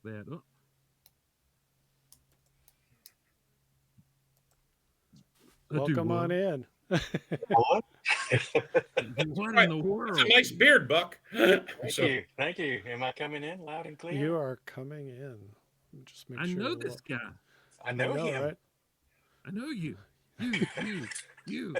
that. Oh, do Welcome on what? in. What? What in Right. the That's a world? nice beard, Buck. Thank So you. Thank you. Am I coming in loud and You clear? are coming in. Just make I know sure. this guy. I I know know, him. right? I know you. You.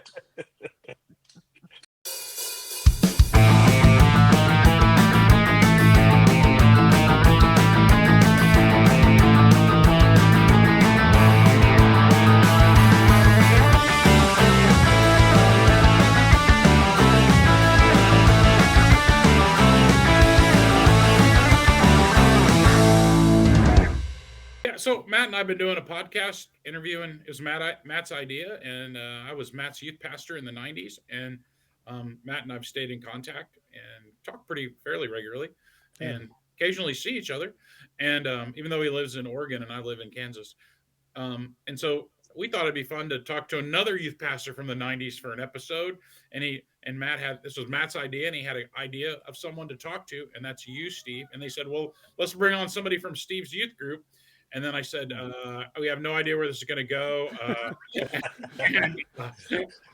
yeah, so Matt and I've been doing a podcast interviewing. It was Matt's idea, and I was Matt's youth pastor in the '90s, and Matt and I've stayed in contact and talk pretty fairly regularly, Yeah. and occasionally see each other. And even though he lives in Oregon and I live in Kansas, and so we thought it'd be fun to talk to another youth pastor from the '90s for an episode. And Matt had this was Matt's idea, and he had an idea of someone to talk to, and that's you, Steve. And they said, "Well, let's bring on somebody from Steve's youth group." And then I said, "We have no idea where this is going to go, and,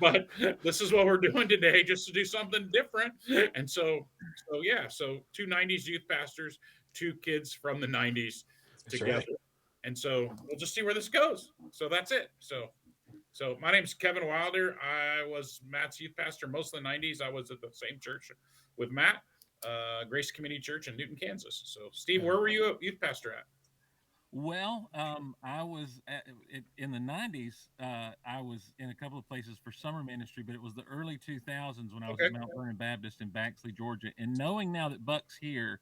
but this is what we're doing today, just to do something different." And so two '90s youth pastors, two kids from the '90s That's together, right. and so we'll just see where this goes. So that's it. So my name's Kevin Wilder. I was Matt's youth pastor most of the '90s. I was at the same church with Matt, Grace Community Church in Newton, Kansas. So Steve, Yeah. where were you a youth pastor at? Well, I was in the '90s. I was in a couple of places for summer ministry, but it was the early 2000s when I was Okay. at Mount Vernon Baptist in Baxley, Georgia. And knowing now that Buck's here,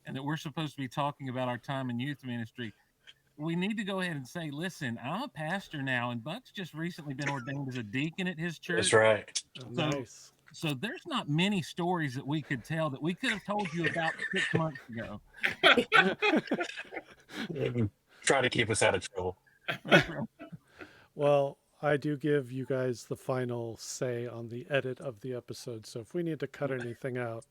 and that we're supposed to be talking about our time in youth ministry, we need to go ahead and say, listen, I'm a pastor now, and Buck's just recently been ordained as a deacon at his That's church. right. Oh, So, nice. so there's not many stories that we could tell that we could have told you about 6 months ago. Try to keep us out of trouble. That's right. Well, I do give you guys the final say on the edit of the episode. So if we need to cut anything out,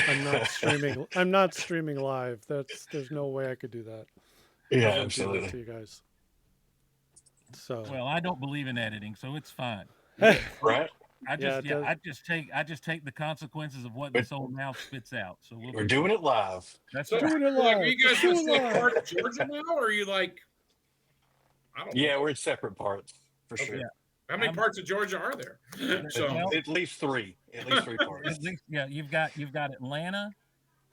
I'm not streaming. I'm not streaming live. There's no way I could do that. Yeah, I would do that to absolutely. you guys. So Well, I don't believe in editing, so it's fine. Right? yeah, it does. I just take the consequences of what We're, this old mouth spits out. So we'll we're be doing fine. it live. That's So right. Doing it like, are live. you Let's guys in do the it same live. part of Georgia now, or are you like, I don't Yeah, know. we're in separate parts for Okay. sure. Yeah. How many I'm parts of Georgia are there? So well, At least three. At least three parts. at least you've got Atlanta,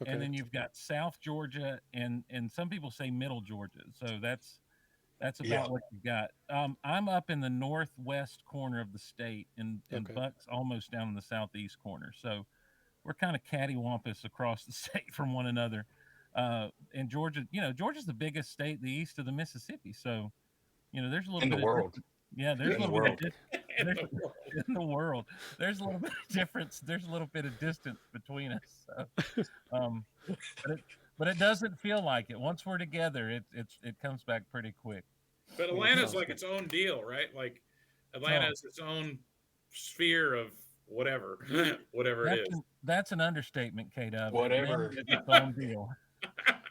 and Okay. then you've got South Georgia, and some people say Middle Georgia. So that's Yeah. about what you got. I'm up in the northwest corner of the state, and Okay. Buck's almost down in the southeast corner. So we're kind of cattywampus across the state from one another. And Georgia, Georgia's the biggest state the east of the Mississippi. So, there's a little In the bit of world. yeah, there's a In the little bit of world. in there's the world. in the world. There's a little bit of difference. There's a little bit of distance between us. So, um, but it doesn't feel like it. Once we're together, it comes back pretty quick. But Well, Atlanta's sounds like good. its own deal, right? Like Atlanta Oh, is its own sphere of whatever, whatever it is. that's an understatement, K Dub. Atlanta Whatever. is its own deal.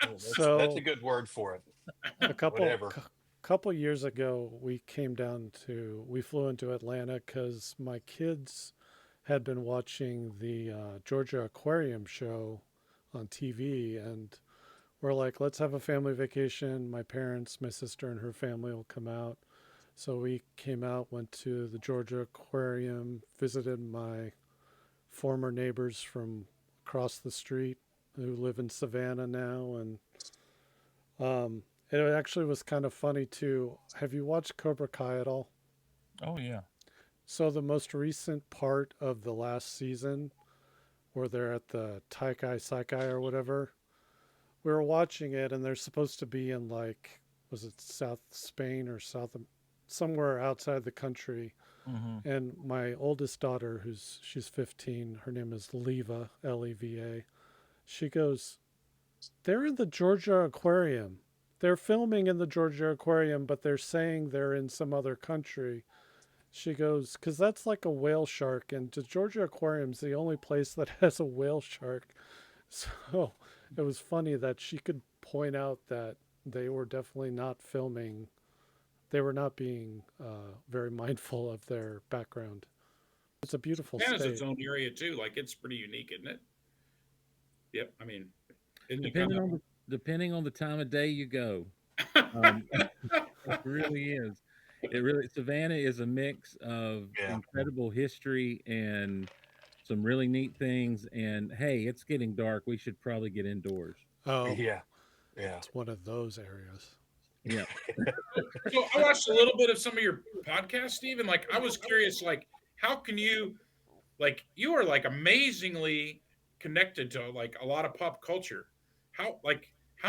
That's a So good word for it. a Whatever. couple years ago, we flew into Atlanta because my kids had been watching the Georgia Aquarium show on TV, and we're like, let's have a family vacation. My parents, my sister, and her family will come out. So we came out, went to the Georgia Aquarium, visited my former neighbors from across the street who live in Savannah now, and it actually was kind of funny too. Have you watched Cobra Kai at all? Oh yeah. So the most recent part of the last season, where they're at the Taikai Saikai or whatever, we were watching it, and they're supposed to be in like, was it South Spain or somewhere outside the country. Hmm. And my oldest daughter, she's 15, her name is Leva, Leva. She goes, they're in the Georgia Aquarium. They're filming in the Georgia Aquarium, but they're saying they're in some other country. She goes, because that's like a whale shark, and the Georgia Aquarium's the only place that has a whale shark. So it was funny that she could point out that they were definitely not filming. They were not being very mindful of their background. It's a beautiful Japan has its state. own area too. Like it's pretty unique, isn't it? Yep. I mean, isn't it kind depending on the depending on the time of day you go. of? It really is. It really Savannah is a mix of Yeah. incredible history and some really neat things. And hey, it's getting dark. We should probably get indoors. Oh, Yeah. Yeah. it's one of those areas. Yeah. So I watched a little bit of some of your podcasts, Steve, and like I was curious, like how can you, like you are like amazingly connected to like a lot of pop culture. How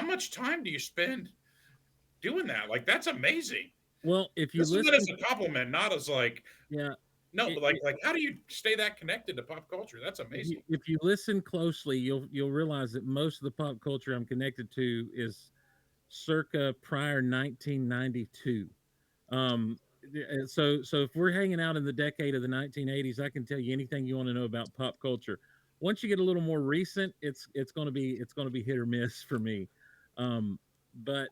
much time do you spend doing that? Like that's amazing. Well, if you This is meant listen, as a compliment, not as like yeah, no, it, but like how do you stay that connected to pop culture? That's amazing. if you listen closely, you'll realize that most of the pop culture I'm connected to is circa prior 1992. So if we're hanging out in the decade of the 1980s, I can tell you anything you want to know about pop culture. Once you get a little more recent, it's going to be hit or miss for me. But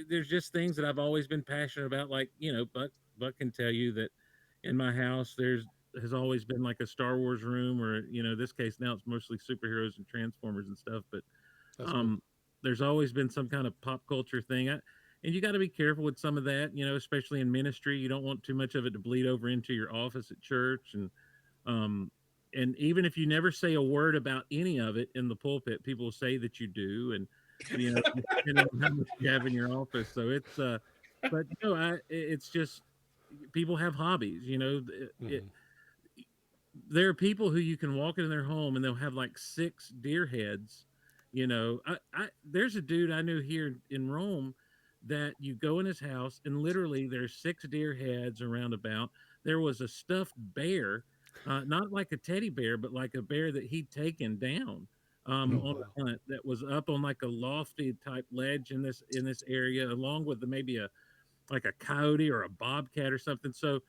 there's just things that I've always been passionate about. Like Buck can tell you that in my house has always been like a Star Wars room, or this case now it's mostly superheroes and Transformers and stuff. But That's cool. um, there's always been some kind of pop culture thing. And you got to be careful with some of that, especially in ministry. You don't want too much of it to bleed over into your office at church, um, and even if you never say a word about any of it in the pulpit, people will say that you do, and depending on how much you have in your office. So but it's just people have hobbies. Mhm. There are people who you can walk into their home and they'll have like 6 deer heads. There's a dude I knew here in Rome that you go in his house and literally there's 6 deer heads around about. There was a stuffed bear, not like a teddy bear, but like a bear that he'd taken down Oh on wow. a hunt that was up on like a lofty type ledge in this area, along with maybe like a coyote or a bobcat or something. So,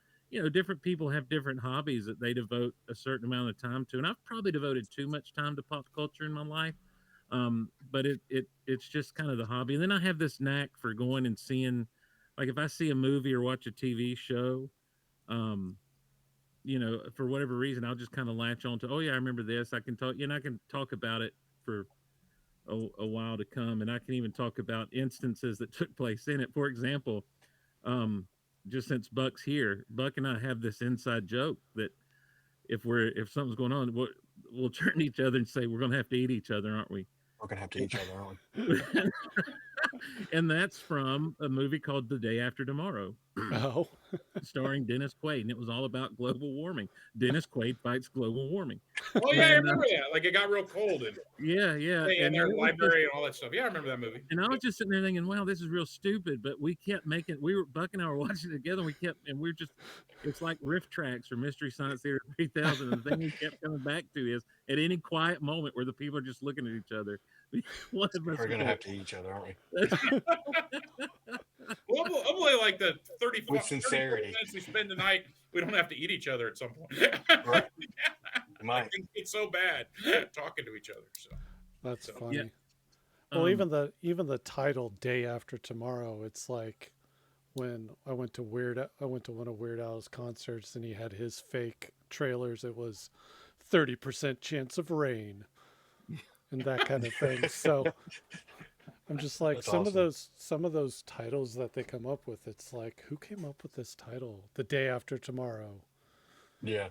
different people have different hobbies that they devote a certain amount of time to. And I've probably devoted too much time to pop culture in my life. But it's just kind of the hobby. And then I have this knack for going and seeing, like if I see a movie or watch a TV show, um, for whatever reason, I'll just kind of latch on to, oh yeah, I remember this. I can talk, I can talk about it for a while to come. And I can even talk about instances that took place in it. For example, um, just since Buck's here, Buck and I have this inside joke that if something's going on, we'll turn to each other and say we're going to have to eat each other, aren't we? We're gonna have to each other, aren't we? And that's from a movie called The Day After Tomorrow, Oh. starring Dennis Quaid, and it was all about global warming. Dennis Quaid fights global warming, Oh yeah, I and remember that. Like it got real cold and yeah, in and their it was just, library and all that stuff. Yeah, I remember that movie. and I was just sitting there thinking, wow, this is real stupid. But we kept making, Buck and I were watching it together. And we're just, it's like riff tracks or Mystery Science Theater 3000. And the thing we kept coming back to is at any quiet moment where the people are just looking at each other, one of us We're gonna will have to eat each other, aren't we? Well, hopefully, like the 30, With 30 sincerity. minutes we spend tonight, we don't have to eat each other at some point. Right. Like, it's so bad talking to each other. So That's So, funny. yeah. Well, Um, even the title "Day After Tomorrow," it's like when I went to one of Weird Al's concerts and he had his fake trailers. It was 30% chance of rain and that kind of thing. So I'm just like That's awesome. some of those titles that they come up with. It's like, who came up with this title? The Day After Tomorrow. Yeah.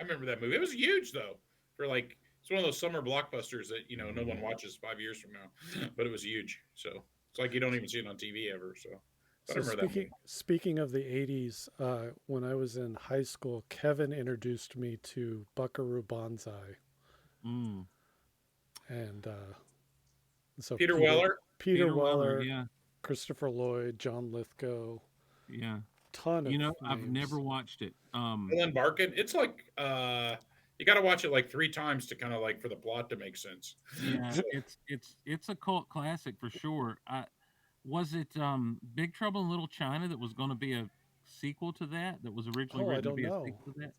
I remember that movie. It was huge though. For like, it's one of those summer blockbusters that no one watches 5 years from now, but it was huge. So it's like you don't even see it on TV ever. So but I So remember that movie. speaking of the '80s, when I was in high school, Kevin introduced me to Buckaroo Banzai, mm, and so Peter Weller. Peter Weller, yeah, Christopher Lloyd, John Lithgow, yeah. ton of I've names. never watched it. Ellen Barkin. It's like you got to watch it like 3 times to kind of like for the plot to make sense. Yeah, it's a cult classic for sure. Was it Big Trouble in Little China that was going to be a sequel to that? That was originally Oh, I written to don't be a know. sequel to that?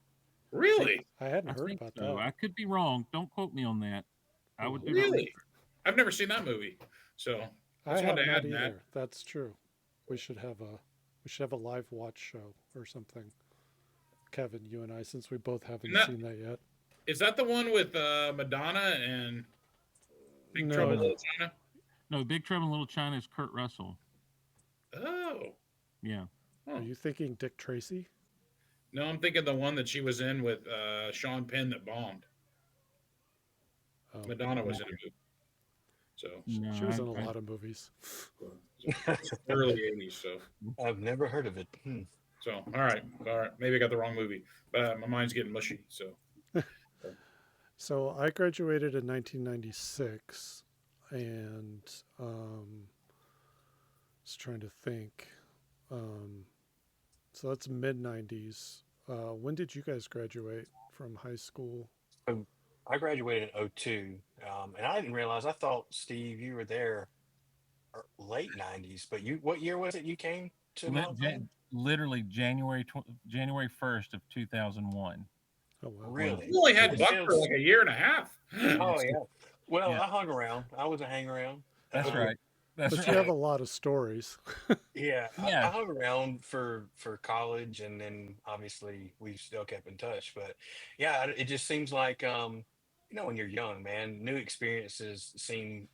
Really, I hadn't I heard think about so. that. I could be wrong. Don't quote me on that. I would do my really. research. I've never seen that movie. So I just have wanted to not add that. either. That's true. We should have a live watch show or something. Kevin, you and I, since we both And haven't that seen that yet. is that the one with Madonna and Big Trouble in No, No, Little China? no, Big Trouble in Little China is Kurt Russell. Oh, Yeah. are huh. you thinking Dick Tracy? No, I'm thinking the one that she was in with Sean Penn that bombed. Oh, Madonna No, was in a movie, so no, she was in a lot of movies. early '80s. So, I've never heard of it. all right. Maybe I got the wrong movie, but my mind's getting mushy. So, So I graduated in 1996, and was trying to think. Um, so that's mid 90s. When did you guys graduate from high school? So I graduated in '02, and I didn't realize. I thought, Steve, you were there late '90s, but what year was it you came to Montana? Literally January 1st of 2001 Oh wow. was you Really? only had It yeah, Buck for feels. like a year and a half. Oh yes, yeah. Well, yeah. I hung around. I was a hang around. That's right. That's But you right. have a lot of stories. Yeah, I Yeah, hung around for college, and then obviously we still kept in touch. But yeah, it just seems like when you're young, man, new experiences seem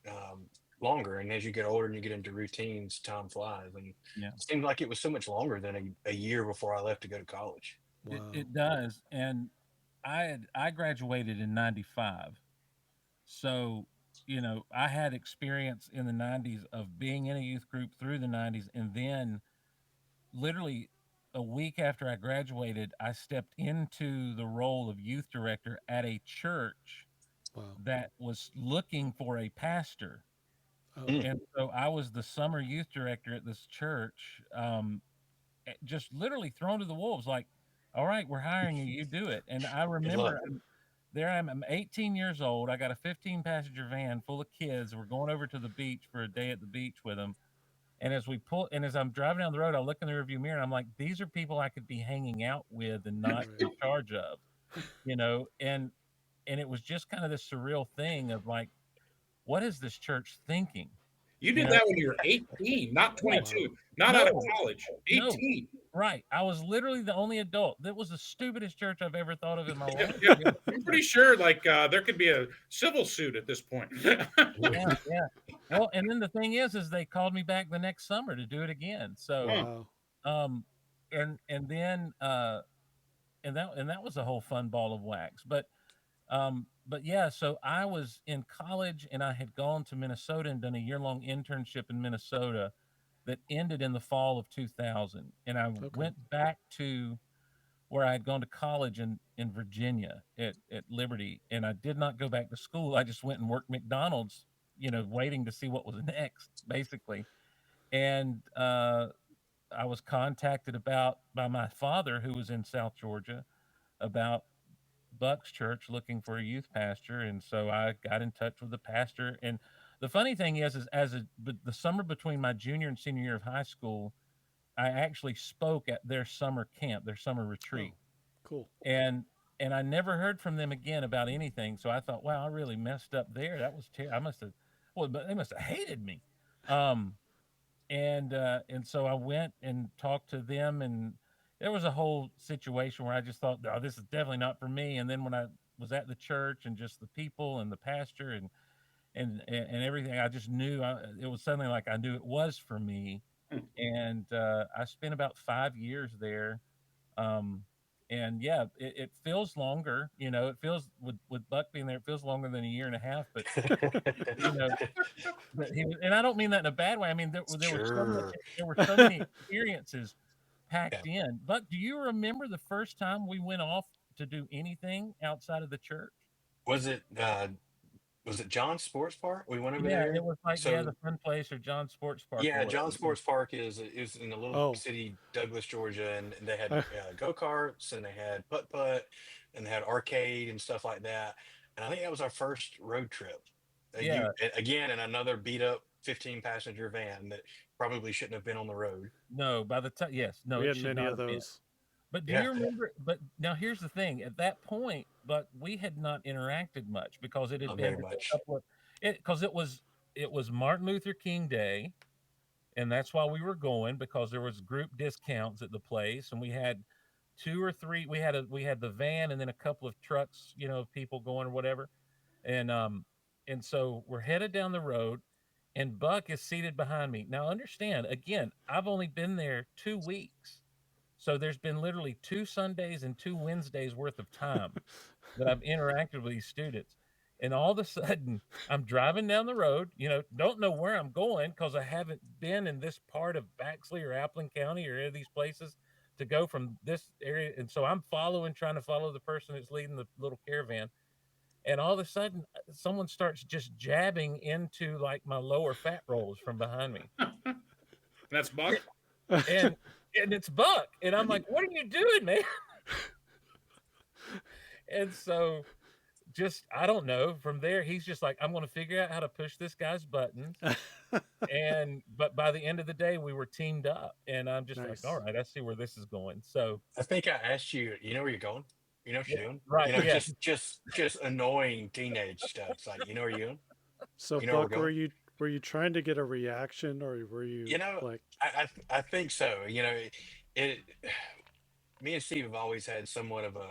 longer, and as you get older and you get into routines, time flies, and it yeah. seemed like it was so much longer than a year before I left to go to college. It Wow. it does, and I graduated in '95, so I had experience in the '90s of being in a youth group through the '90s, and then literally a week after I graduated, I stepped into the role of youth director at a church Wow. that was looking for a pastor. Oh, Mm, And so I was the summer youth director at this church, just literally thrown to the wolves. Like, all right, we're hiring you. You do it. And I good luck. remember there I am. I'm 18 years old. I got a 15 passenger van full of kids. We're going over to the beach for a day at the beach with them. And as I'm driving down the road, I look in the rearview mirror and I'm like, these are people I could be hanging out with and not right. in charge of, you know. And it was just kind of this surreal thing of like, what is this church thinking? You You did know, that when you were 18, not yes, 22, Wow. not out of no, college. no, 18. right. I was literally the only adult. That was the stupidest church I've ever thought of in my Yeah, life. yeah. I'm pretty sure like there could be a civil suit at this point. Yeah, yeah. Well, and then the thing is they called me back the next summer to do it again. So, Huh. Wow. um, and then and that was a whole fun ball of wax. But yeah, so I was in college and I had gone to Minnesota and done a year-long internship in Minnesota that ended in the fall of 2000. And I Okay. went back to where I had gone to college in Virginia at Liberty, and I did not go back to school. I just went and worked McDonald's, waiting to see what was next, basically. And I was contacted about by my father, who was in South Georgia, about Buck's church looking for a youth pastor, and so I got in touch with the pastor. And the funny thing is but the summer between my junior and senior year of high school, I actually spoke at their summer camp, their summer Oh, retreat, cool. and I never heard from them again about anything. So I thought, wow, I really messed up there. That was I must have, well, but they must have hated me. Um, and so I went and talked to them, and there was a whole situation where I just thought, no, this is definitely not for me. And then when I was at the church and just the people and the pastor and everything, I just knew it was suddenly like I knew it was for me. And I spent about 5 years there. Um, and yeah, it feels longer. It feels with Buck being there, it feels longer than a year and a half. But you know, but and I don't mean that in a bad way. I mean Sure. there were so many experiences Yeah. packed in. Buck, do you remember the first time we went off to do anything outside of the church? Was it uh was it John's Sports Park? We went over Yeah, it there. was like So the Fun Place or John Sports Park or yeah, John whatever. Sports Park is in a little Oh, city, Douglas, Georgia, and they had I, go karts, and they had putt putt, and they had arcade and stuff like that. And I think that was our first road trip. Yeah, Again in another beat up 15 passenger van that probably shouldn't have been on the road. no, by the time, yes, no, we it had should many not of have been. those. But do Yeah, you remember? But now here's the thing: at that point, but we had not interacted much because it had not been very just a much. couple of it because it was it was Martin Luther King Day, and that's why we were going, because there was group discounts at the place, and we had two or three. We had the van, and then a couple of trucks, of people going or whatever, and so we're headed down the road, and Buck is seated behind me. Now, understand, again, I've only been there 2 weeks, so there's been literally 2 Sundays and 2 Wednesdays worth of time that I've interacted with these students. And all of a sudden, I'm driving down the road, don't know where I'm going because I haven't been in this part of Baxley or Appling County or any of these places to go from this area. And so I'm trying to follow the person that's leading the little caravan. And all of a sudden, someone starts just jabbing into like my lower fat rolls from behind me. That's Buck. And it's Buck. And I'm like, what are you doing, man? And so just I don't know. From there, he's just like, I'm going to figure out how to push this guy's buttons. But by the end of the day, we were teamed up, and I'm just Nice. like, all right, I see where this is going. So I think I asked you. You know where you're going. You know what you're doing. right, yeah. Just annoying teenage stuff. It's like, you know where you're going. So You know where Buck, we're going. were you trying to get a reaction, or were you You know, like, I think so. It. Me and Steve have always had somewhat of a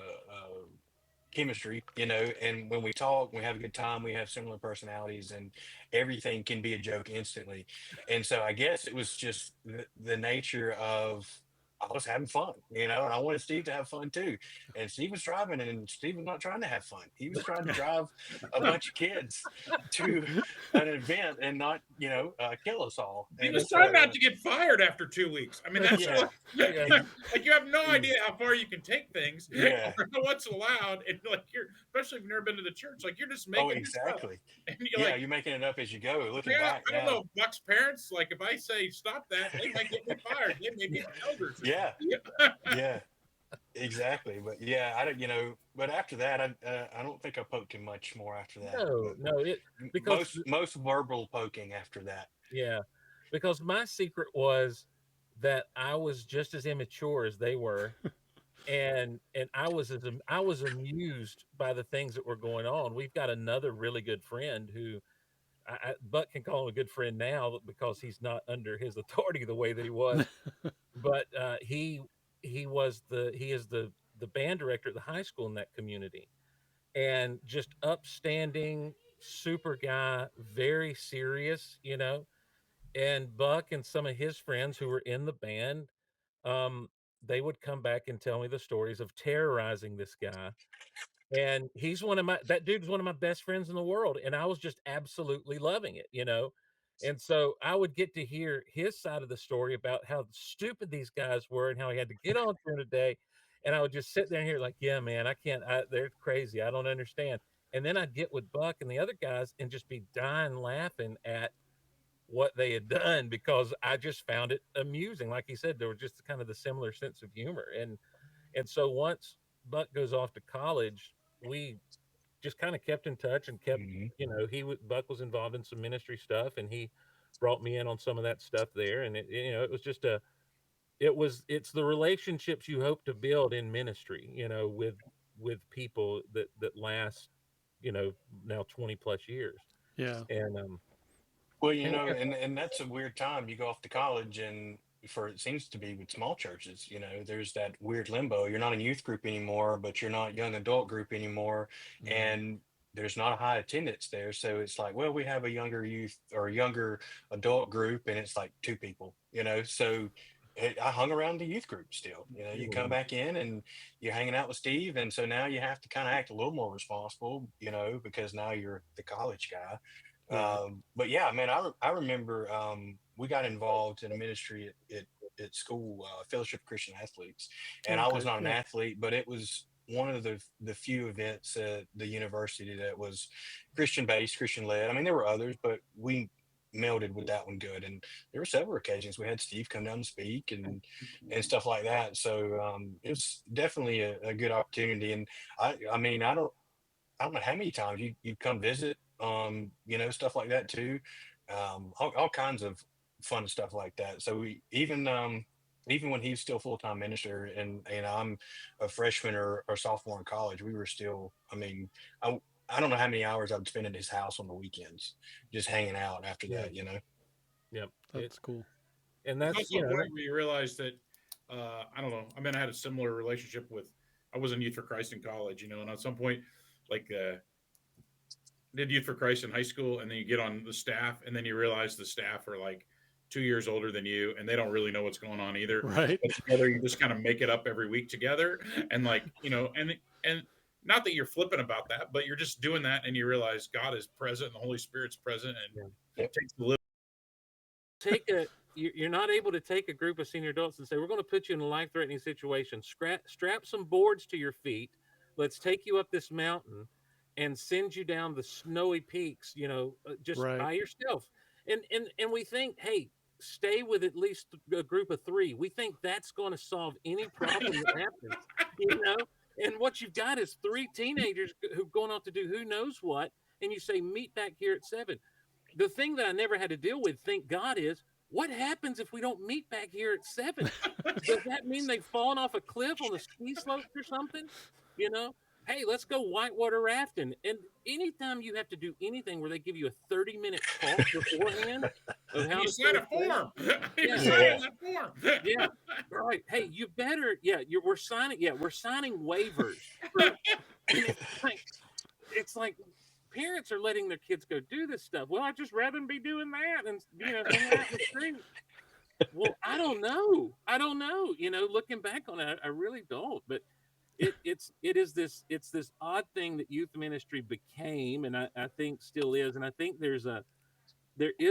chemistry, and when we talk, we have a good time, we have similar personalities, and everything can be a joke instantly. And so I guess it was just the nature of I was having fun, and I wanted Steve to have fun too. And Steve was driving, and Steve was not trying to have fun. He was trying to drive a bunch of kids to an event and not, kill us all. He And was so, trying not to get fired after 2 weeks. I mean, that's yeah, like you have no idea how far you can take things, yeah. or what's allowed, and like especially if you've never been to the church, like you're just Oh, making this up. exactly. And you're Yeah, like, you're making it up as you go. Looking yeah, back I don't now. know, Buck's parents, like if I say stop that, they might get me fired. They may get elders. Yeah, yeah, exactly. But yeah, I don't. But after that, I don't think I poked him much more after that. No, because Most verbal poking after that. yeah, because my secret was that I was just as immature as they were, and I was amused by the things that were going on. We've got another really good friend who Buck can call him a good friend now because he's not under his authority the way that he was. But he is the band director at the high school in that community, and just upstanding, super guy, very serious, And Buck and some of his friends who were in the band, um, they would come back and tell me the stories of terrorizing this guy. And that dude's one of my best friends in the world. And I was just absolutely loving it. And so I would get to hear his side of the story about how stupid these guys were and how he had to get on during the day. And I would just sit there and hear, like, yeah, man, they're crazy. I don't understand. And then I'd get with Buck and the other guys and just be dying laughing at what they had done because I just found it amusing. Like he said, there was just kind of the similar sense of humor. And so once Buck goes off to college, we just kind of kept in touch and kept, Hmm. Buck was involved in some ministry stuff, and he brought me in on some of that stuff there. And it was just it's the relationships you hope to build in ministry, with people that last, now 20 plus years. yeah, And, Well, anyway, and that's a weird time. You go off to college, and for it seems to be with small churches, there's that weird limbo. You're not a youth group anymore, but you're not young adult group anymore, mhm, and there's not a high attendance there. So it's like, well, we have a younger youth or a younger adult group, and it's like two people. So I hung around the youth group still. You come mhm, back in and you're hanging out with Steve, and so now you have to kind of act a little more responsible, because now you're the college guy. right. But yeah, man, I remember we got involved in a ministry at school, Fellowship of Christian Athletes, and I was Okay, not an yeah, athlete, but it was one of the few events at the university that was Christian based, Christian led. I mean, there were others, but we melded with that one good. And there were several occasions we had Steve come down and speak and stuff like that. So it was definitely a good opportunity. And I mean, I don't know how many times you come visit, stuff like that too. All kinds of fun stuff like that. So even when he's still full time minister and I'm a freshman or sophomore in college, we were still. I mean, I don't know how many hours I would spend at his house on the weekends, just hanging out after Yeah. that, you know? Yep. That's cool. And There's that's also a point where you realize that I don't know. I mean, I had a similar relationship with. I was in Youth for Christ in college, and at some point, like did Youth for Christ in high school, and then you get on the staff, and then you realize the staff are like 2 years older than you, and they don't really know what's going on either. Right. But together, you just kind of make it up every week together, and and not that you're flippant about that, but you're just doing that, and you realize God is present, and the Holy Spirit's present, and Yeah. it takes a little. you're not able to take a group of senior adults and say, we're going to put you in a life-threatening situation. Strap some boards to your feet. Let's take you up this mountain and send you down the snowy peaks, just Right. by yourself. And we think, hey, stay with at least a group of 3. We think that's going to solve any problem that happens, And what you've got is 3 teenagers who've gone off to do who knows what, and you say, meet back here at 7. The thing that I never had to deal with, thank God, is what happens if we don't meet back here at 7? Does that mean they've fallen off a cliff on the ski slopes or something? Hey, let's go whitewater rafting. And anytime you have to do anything where they give you a 30-minute talk beforehand of how You to sign a form. You Yeah. sign that form. Yeah, right. Hey, you better. Yeah, we're signing. Yeah, we're signing waivers. It's like parents are letting their kids go do this stuff. Well, I'd just rather them be doing that and hang out in the street. Well, I don't know. Looking back on it, I really don't. But it is this odd thing that youth ministry became, and I think still is, and I think there is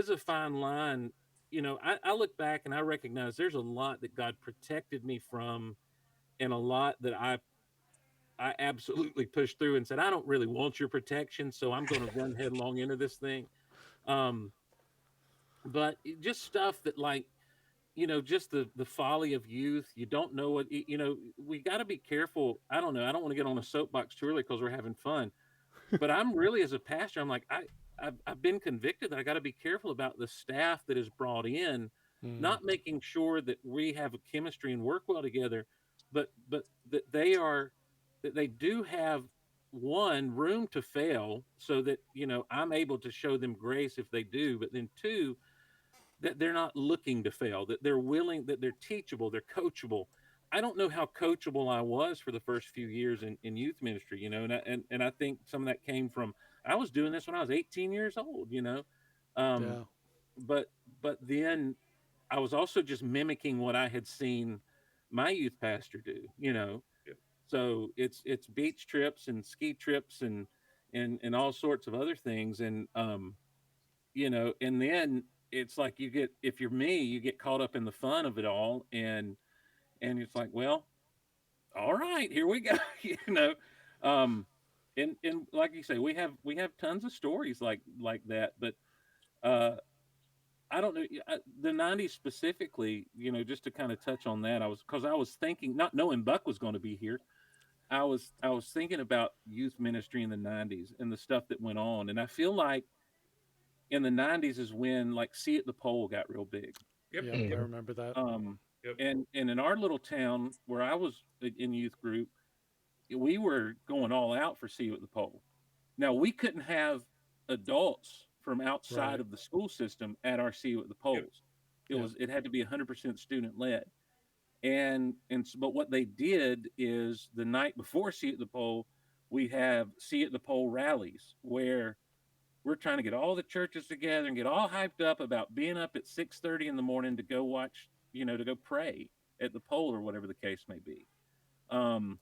a fine line. I look back and I recognize there's a lot that God protected me from, and a lot that I absolutely pushed through and said, I don't really want your protection, so I'm going to run headlong into this thing. But just stuff that, like, just the folly of youth. You don't know what, we got to be careful. I don't know. I don't want to get on a soapbox too early because we're having fun. But I'm really, as a pastor, I'm like, I've been convicted that I got to be careful about the staff that is brought in, not making sure that we have a chemistry and work well together, but that they do have room to fail, so that I'm able to show them grace if they do, but then 2, that they're not looking to fail, that they're willing, that they're teachable, they're coachable. I don't know how coachable I was for the first few years in youth ministry, and I think some of that came from, I was doing this when I was 18 years old, Yeah. but then I was also just mimicking what I had seen my youth pastor do. Yep. So it's beach trips and ski trips and all sorts of other things, and and then it's like if you're me, you get caught up in the fun of it all, and it's like, well, all right, here we go. um and like you say, we have tons of stories like that, but uh I don't know, the 90s specifically, just to kind of touch on that. I was thinking, not knowing Buck was going to be here, I was thinking about youth ministry in the 90s and the stuff that went on, and I feel like in the 90s is when, like, See at the Pole got real big. Yep. Yep. I remember that. Yep. And in our little town where I was in youth group, we were going all out for See You at the Pole. Now, we couldn't have adults from outside Right. of the school system at our See You at the Poles. Yep. It had to be 100% student led. But what they did is, the night before See You at the Pole, we have See You at the Pole rallies where we're trying to get all the churches together and get all hyped up about being up at 6:30 in the morning to go watch, to go pray at the pole or whatever the case may be. Um,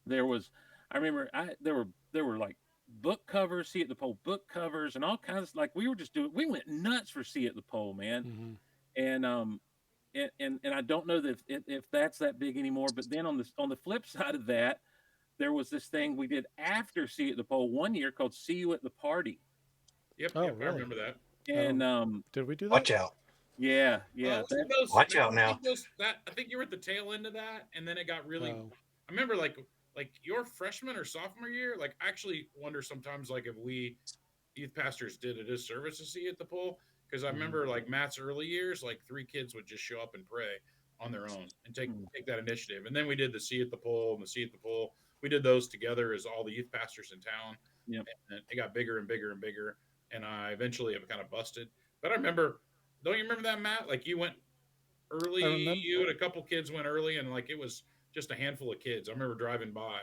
there was, I remember, there were like book covers, See at the Pole book covers, and all kinds of, like, we we went nuts for See at the Pole, man. Mm-hmm. And I don't know that if that's that big anymore. But then on the flip side of that, there was this thing we did after See at the Pole one year called See You at the Party. Yep. Oh, Yep. I really? remember that. And Did we do that? Watch out. yeah, Watch out now. I think you were at the tail end of that, and then it got really. Oh. I remember like your freshman or sophomore year. Like, I actually wonder sometimes, like, if we youth pastors did a disservice to See at the Pole, because I remember, like, Matt's early years, like 3 kids would just show up and pray on their own and take that initiative, and then we did the See at the Pole and the See at the Pole. we did those together as all the youth pastors in town. Yep. And it got bigger and bigger and bigger. And I eventually have kind of busted. But I remember, don't you remember that, Matt? Like you went I early, remember. you and a couple kids went early, and like it was just a handful of kids. I remember driving by,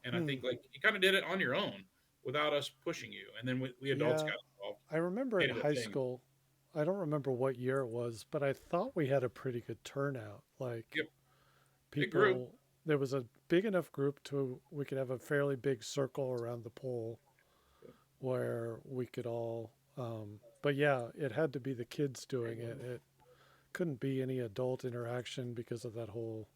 and I Hmm. think like you kind of did it on your own without us pushing you. And then we adults Yeah, got involved, I remember in made it a high thing. school. I don't remember what year it was, but I thought we had a pretty good turnout. Like Yep, it grew. people, there was a big enough group to we could have a fairly big circle around the pole where we could all. But yeah, it had to be the kids doing it. It couldn't be any adult interaction because of that whole.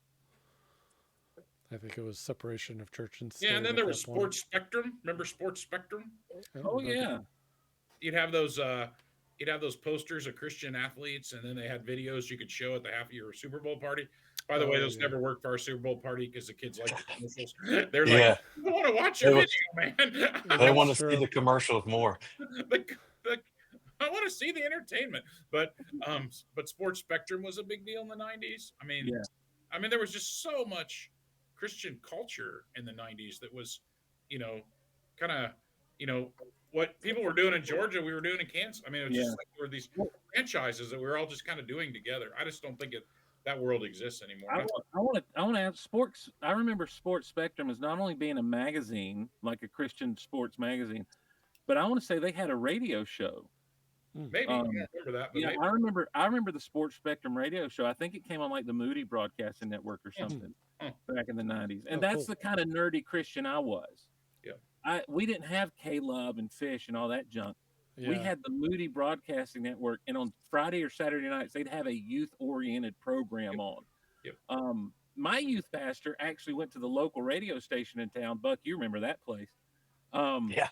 I think it was separation of church and Yeah, and state then at there was that point. Sports Spectrum. Remember Sports Spectrum? I don't Oh remember. yeah. You'd have those posters of Christian athletes, and then they had videos you could show at the half of your Super Bowl party. By the way, Oh those yeah. never worked for our Super Bowl party because the kids like the commercials. They're like, Yeah, I want to watch they, your wa- video, man. they That's want to see true. the commercials more. the, the, I want to see the entertainment. But Sports Spectrum was a big deal in the 90s. Yeah. I mean there was just so much Christian culture in the 90s that was, you know, kind of, you know, what people were doing in Georgia, we were doing in Kansas. I mean, it was Yeah. just like there were these franchises that we were all just kind of doing together. I just don't think that world exists anymore. I want to add sports. I remember Sports Spectrum as not only being a magazine, like a Christian sports magazine, but I want to say they had a radio show. Maybe I don't remember that, but Yeah, maybe. I remember the Sports Spectrum radio show. I think it came on like the Moody Broadcasting Network or something back in the 90s. And Oh, that's cool. the kind of nerdy Christian I was. Yeah. We didn't have K-Love and Fish and all that junk. We Yeah. had the Moody Broadcasting Network, and on Friday or Saturday nights, they'd have a youth-oriented program on. Yep. My youth pastor actually went to the local radio station in town. Buck, you remember that place? Yeah.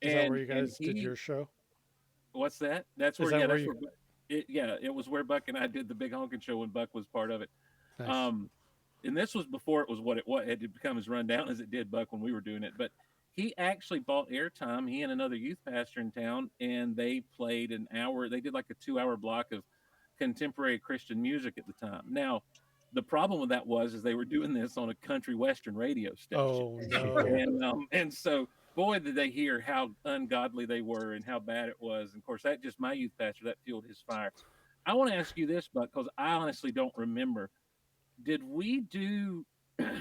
Is that where you and guys did your show? What's that? That's Is where. that Yeah, where that's you? where. It was where Buck and I did the big honkin' show when Buck was part of it. Nice. And this was before it was what it had become as run down as it did, Buck, when we were doing it. But he actually bought airtime. He and another youth pastor in town, and they played an hour. They did like a 2-hour block of contemporary Christian music at the time. Now, the problem with that is they were doing this on a country western radio station. Oh no. And so boy did they hear how ungodly they were and how bad it was. And of course, that just my youth pastor that fueled his fire. I want to ask you this, Buck, because I honestly don't remember. Did we do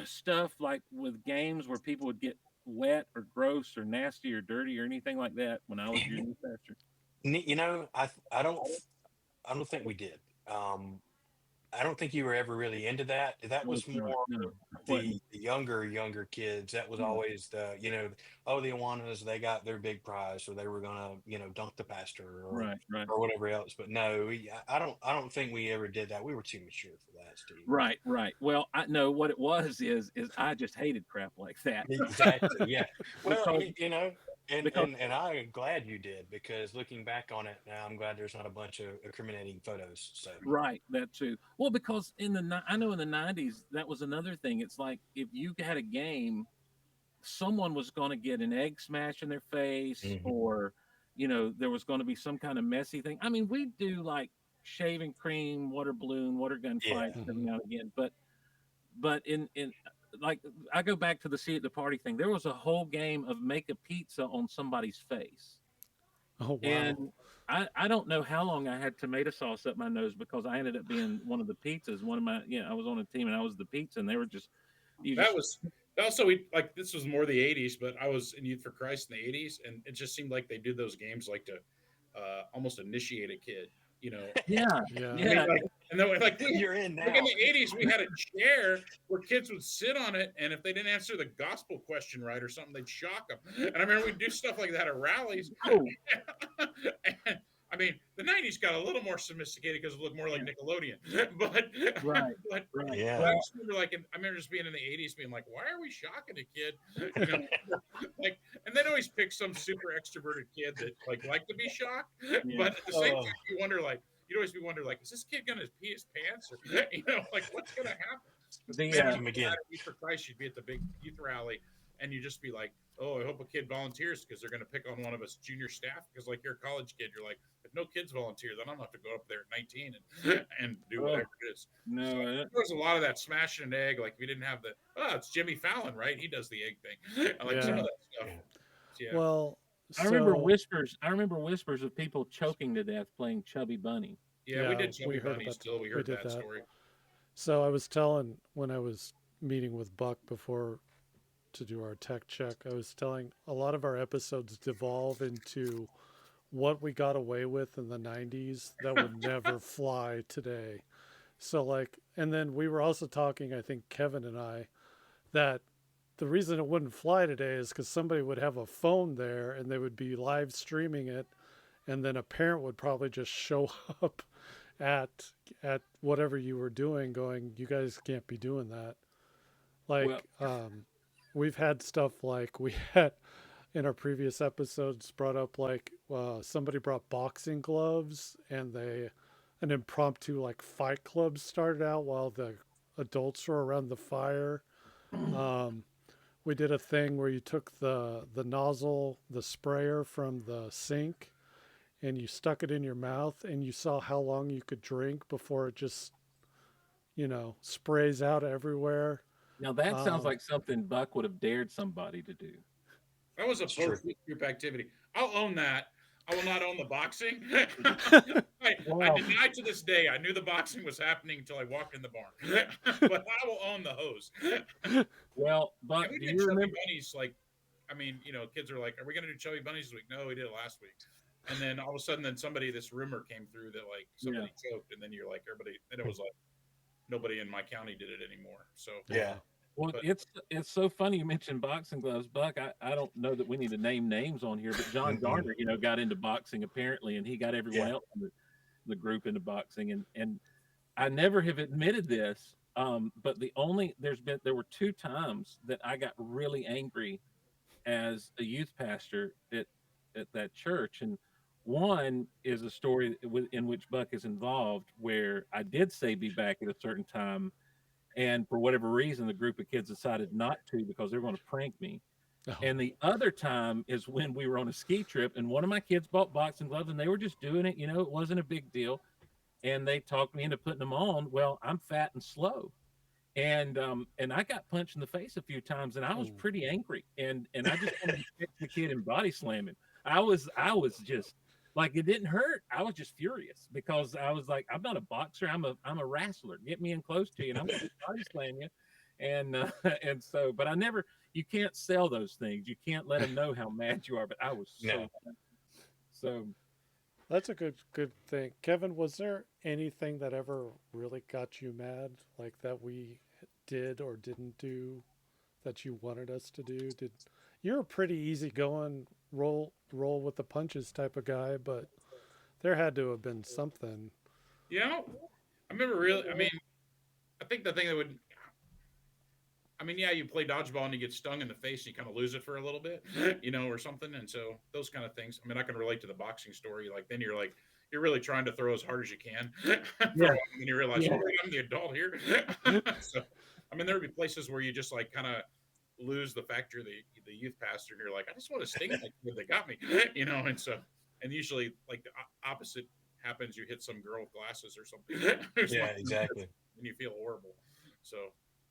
stuff like with games where people would get wet or gross or nasty or dirty or anything like that when I was your youth pastor? You know, I don't think we did. I don't think you were ever really into that. That was more No. the younger kids. That was Yeah. always the, oh, the Awanas, they got their big prize, so they were gonna, dunk the pastor Right. or whatever else. But no, I don't think we ever did that. We were too mature for that, Steve. Right. Well, I know what it was is I just hated crap like that. Exactly. Yeah. Well, Because- and because- and I'm glad you did, because looking back on it now, I'm glad there's not a bunch of incriminating photos. So Right, that too. Well, because I know in the 90s that was another thing. It's like if you had a game, someone was going to get an egg smashed in their face, or there was going to be some kind of messy thing. I mean, we do like shaving cream, water balloon, water gun fights every now and again, but in like I go back to the see at the party thing. There was a whole game of make a pizza on somebody's face. Oh wow. And I don't know how long I had tomato sauce up my nose because I ended up being one of the pizzas. I was on a team and I was the pizza, and they were just. This was more the 80s, but I was in Youth for Christ in the 80s, and it just seemed like they did those games like to almost initiate a kid. Yeah. Yeah. I mean, and then you're in now. like in the 80s, we had a chair where kids would sit on it, and if they didn't answer the gospel question right or something, they'd shock them. And I remember we'd do stuff like that at rallies. Oh. And I mean, the 90s got a little more sophisticated because it looked more like Nickelodeon. But Right. Yeah. I just remember, I remember just being in the 80s, being like, "Why are we shocking a kid?" And they'd always pick some super extroverted kid that liked to be shocked. Yeah. But at the same time, you'd always be wondering, is this kid gonna pee his pants, or what's gonna happen? Youth for Christ, you'd be at the big youth rally, and you'd just be like, "Oh, I hope a kid volunteers because they're going to pick on one of us junior staff." Because you're a college kid, you're like, if no kids volunteer, then I'm gonna have to go up there at 19 and do Oh, whatever it is. So no, there was a lot of that smashing an egg. Like we didn't have the it's Jimmy Fallon, right? He does the egg thing. I like some Yeah. of that stuff. Yeah. Yeah. Well, I remember so whispers. I remember whispers of people choking to death playing Chubby Bunny. Yeah, we yeah, did we Chubby heard Bunny about still. We we heard did that that. story. So I was telling when I was meeting with Buck before to do our tech check, I was telling a lot of our episodes devolve into what we got away with in the 90s that would never fly today. So like, and then we were also talking, I think Kevin and I, that the reason it wouldn't fly today is because somebody would have a phone there and they would be live streaming it, and then a parent would probably just show up at at whatever you were doing, going, "You guys can't be doing that." Well, Like, we've had stuff like we had in our previous episodes brought up like somebody brought boxing gloves and they an impromptu like fight club started out while the adults were around the fire. Um, we did a thing where you took the nozzle, the sprayer from the sink, and you stuck it in your mouth, and you saw how long you could drink before it just sprays out everywhere. now that sounds Um, like something Buck would have dared somebody to do. That was a It's true. post group activity. I'll own that. I will not own the boxing. I Wow. deny to this day. I knew the boxing was happening until I walked in the barn. But I will own the hose. Well, And Buck, we do did you chubby remember? bunnies. Like, I mean, kids are like, "Are we going to do chubby bunnies this week?" No, we did it last week. And then all of a sudden, this rumor came through that like Yeah. somebody choked, and then you're like, everybody. Then it was like nobody in my county did it anymore. So, Yeah. yeah. Well, but it's so funny you mentioned boxing gloves, Buck. I don't know that we need to name names on here, but John Mm-mm. Garner, got into boxing apparently, and he got everyone Yeah. else in the group into boxing, and I never have admitted this, but there were two times that I got really angry as a youth pastor at that church, and one is a story in which Buck is involved, where I did say be back at a certain time, and for whatever reason, the group of kids decided not to because they were going to prank me. Oh, And the other time is when we were on a ski trip, and one of my kids bought boxing gloves, and they were just doing it. It wasn't a big deal, and they talked me into putting them on. Well, I'm fat and slow, and I got punched in the face a few times, and I was ooh, pretty angry, and I just wanted to catch the kid and body slam him. I was just like, it didn't hurt. I was just furious because I was like, I'm not a boxer. I'm a wrestler. Get me in close to you, and I'm going to body slam you. And and so, but I never. You can't sell those things. You can't let them know how mad you are. But I was so No. mad. So that's a good thing. Kevin, was there anything that ever really got you mad, like that we did or didn't do that you wanted us to do? You're a pretty easygoing, roll with the punches type of guy, but there had to have been something. I remember really. I mean, I think the thing that would. I mean, yeah, you play dodgeball and you get stung in the face, and you kind of lose it for a little bit, or something. And so those kind of things. I mean, I can relate to the boxing story. Like then you're really trying to throw as hard as you can for a yeah, while, and you realize, yeah. oh, I'm the adult here. So, I mean, there would be places where you just like kind of lose the fact you're the youth pastor, and you're like, I just want to sting that kid that got me, And so, and usually like the opposite happens. You hit some girl with glasses or something, who's Yeah. like, Exactly. and you feel horrible. So,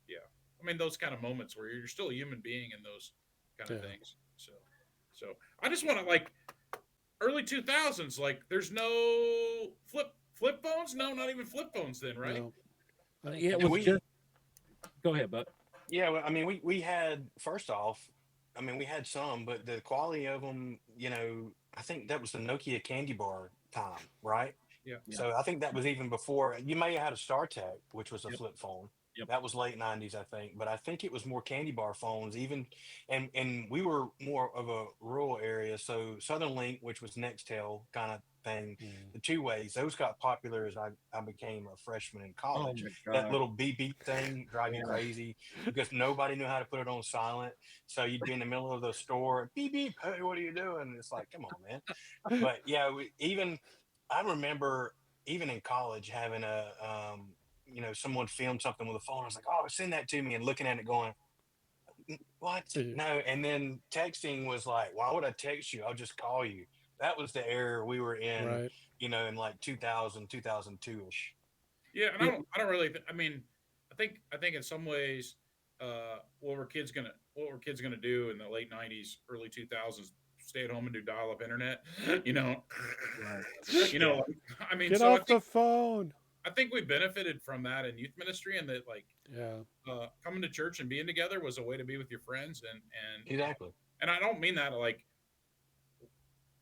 yeah. I mean, those kind of moments where you're still a human being in those kind of Yeah. things. So I just want to like early 2000s. Like, there's no flip phones. No, not even flip phones then, right? No, I don't Yeah, it think And was so. we, just. Go ahead, Buck. yeah, well, I mean, we had first off, I mean, we had some, but the quality of them, I think that was the Nokia candy bar time, right? Yeah. Yeah. So I think that was even before you may have had a StarTech, which was a Yep. flip phone. Yep. That was late '90s, I think. But I think it was more candy bar phones, even, and we were more of a rural area. So Southern Link, which was Nextel kind of thing, Mm. the two ways, those got popular as I became a freshman in Oh college. my That God. little beep beep thing drive you Yeah. crazy because nobody knew how to put it on silent. So you'd be in the middle of the store, beep beep, hey, what are you doing? And it's like, come on, man. But yeah, I remember even in college having someone film something with a phone. I was like, oh, send that to me, and looking at it going, what? Yeah. No. And then texting was like, why would I text you? I'll just call you. that was the era we were in, Right. in like 2000, 2002-ish. Yeah, and Yeah, I don't really. I mean, I think in some ways, what were kids gonna do in the late '90s, early 2000s? Stay at home and do dial-up internet. You know, right. you Yeah. know. I mean, Get so off the phone. I think we benefited from that in youth ministry, and that like Yeah. coming to church and being together was a way to be with your friends, Exactly. and I don't mean that like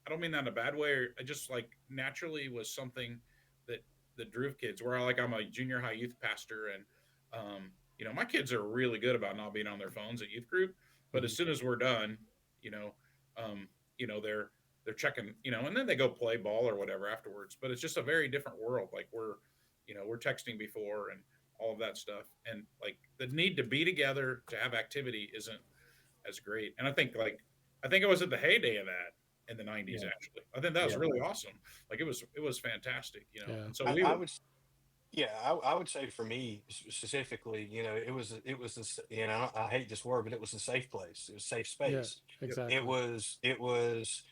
I don't mean that in a bad way. I just like naturally was something that drove kids. Where I'm a junior high youth pastor, and my kids are really good about not being on their phones at youth group. But as Mhm. soon as we're done, you know, um, they're checking, and then they go play ball or whatever afterwards. But it's just a very different world. Like we're texting before and all of that stuff, and like the need to be together to have activity isn't as great. And I think it was at the heyday of that in the '90s. Yeah, Actually, I think that was yeah, really awesome. Like it was fantastic, Yeah. And so I, we I were, would Yeah, I would say for me specifically, I hate this word, but it was a safe place. It was a safe Yeah. space. yep, Exactly. It was,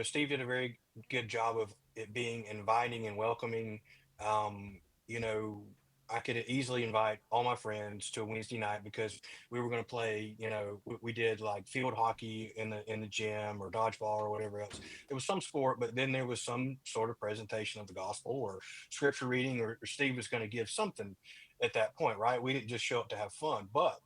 Steve did a very good job of it being inviting and welcoming. Um, you know, I could easily invite all my friends to a Wednesday night because we were going to play, we did like field hockey in the gym or dodgeball or whatever else. There was some sport, but then there was some sort of presentation of the gospel or scripture reading, or Steve was going to give something at that point, right? We didn't just show up to have fun, but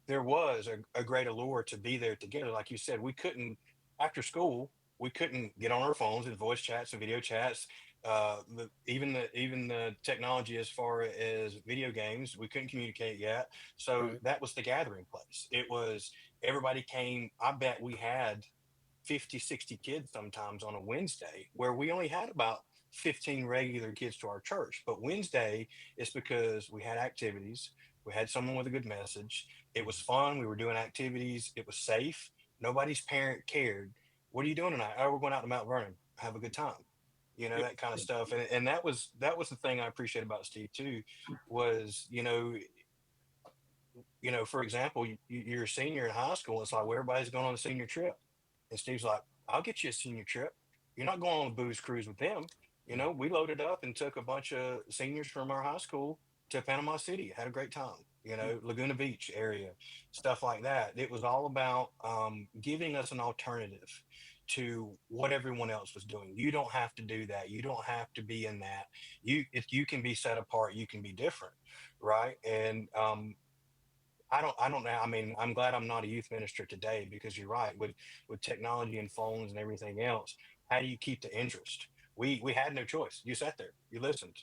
there was a great allure to be there together. Like you said, we couldn't, after school, we couldn't get on our phones and voice chats and video chats. Even the technology as far as video games, we couldn't communicate yet. So Right. that was the gathering place. It was everybody came. I bet we had 50, 60 kids sometimes on a Wednesday where we only had about 15 regular kids to our church. But Wednesday is because we had activities, we had someone with a good message. It was Mhm. fun. We were doing activities. It was safe. Nobody's parent cared. What are you doing tonight? Oh, we're going out to Mount Vernon. Have a good time. yep, That kind of stuff. And that was the thing I appreciate about Steve too, was, for example, you're a senior in high school. It's like, well, everybody's going on a senior trip. And Steve's like, I'll get you a senior trip. You're not going on a booze cruise with them. Mhm. We loaded up and took a bunch of seniors from our high school to Panama City, had a great time, Laguna Beach area, stuff like that. It was all about giving us an alternative to what everyone else was doing. You don't have to do that. You don't have to be in that. If you can be set apart, you can be different. Right. And I don't know. I mean, I'm glad I'm not a youth minister today because you're right. With technology and phones and everything else, how do you keep the interest? We had no choice. You sat there, you listened.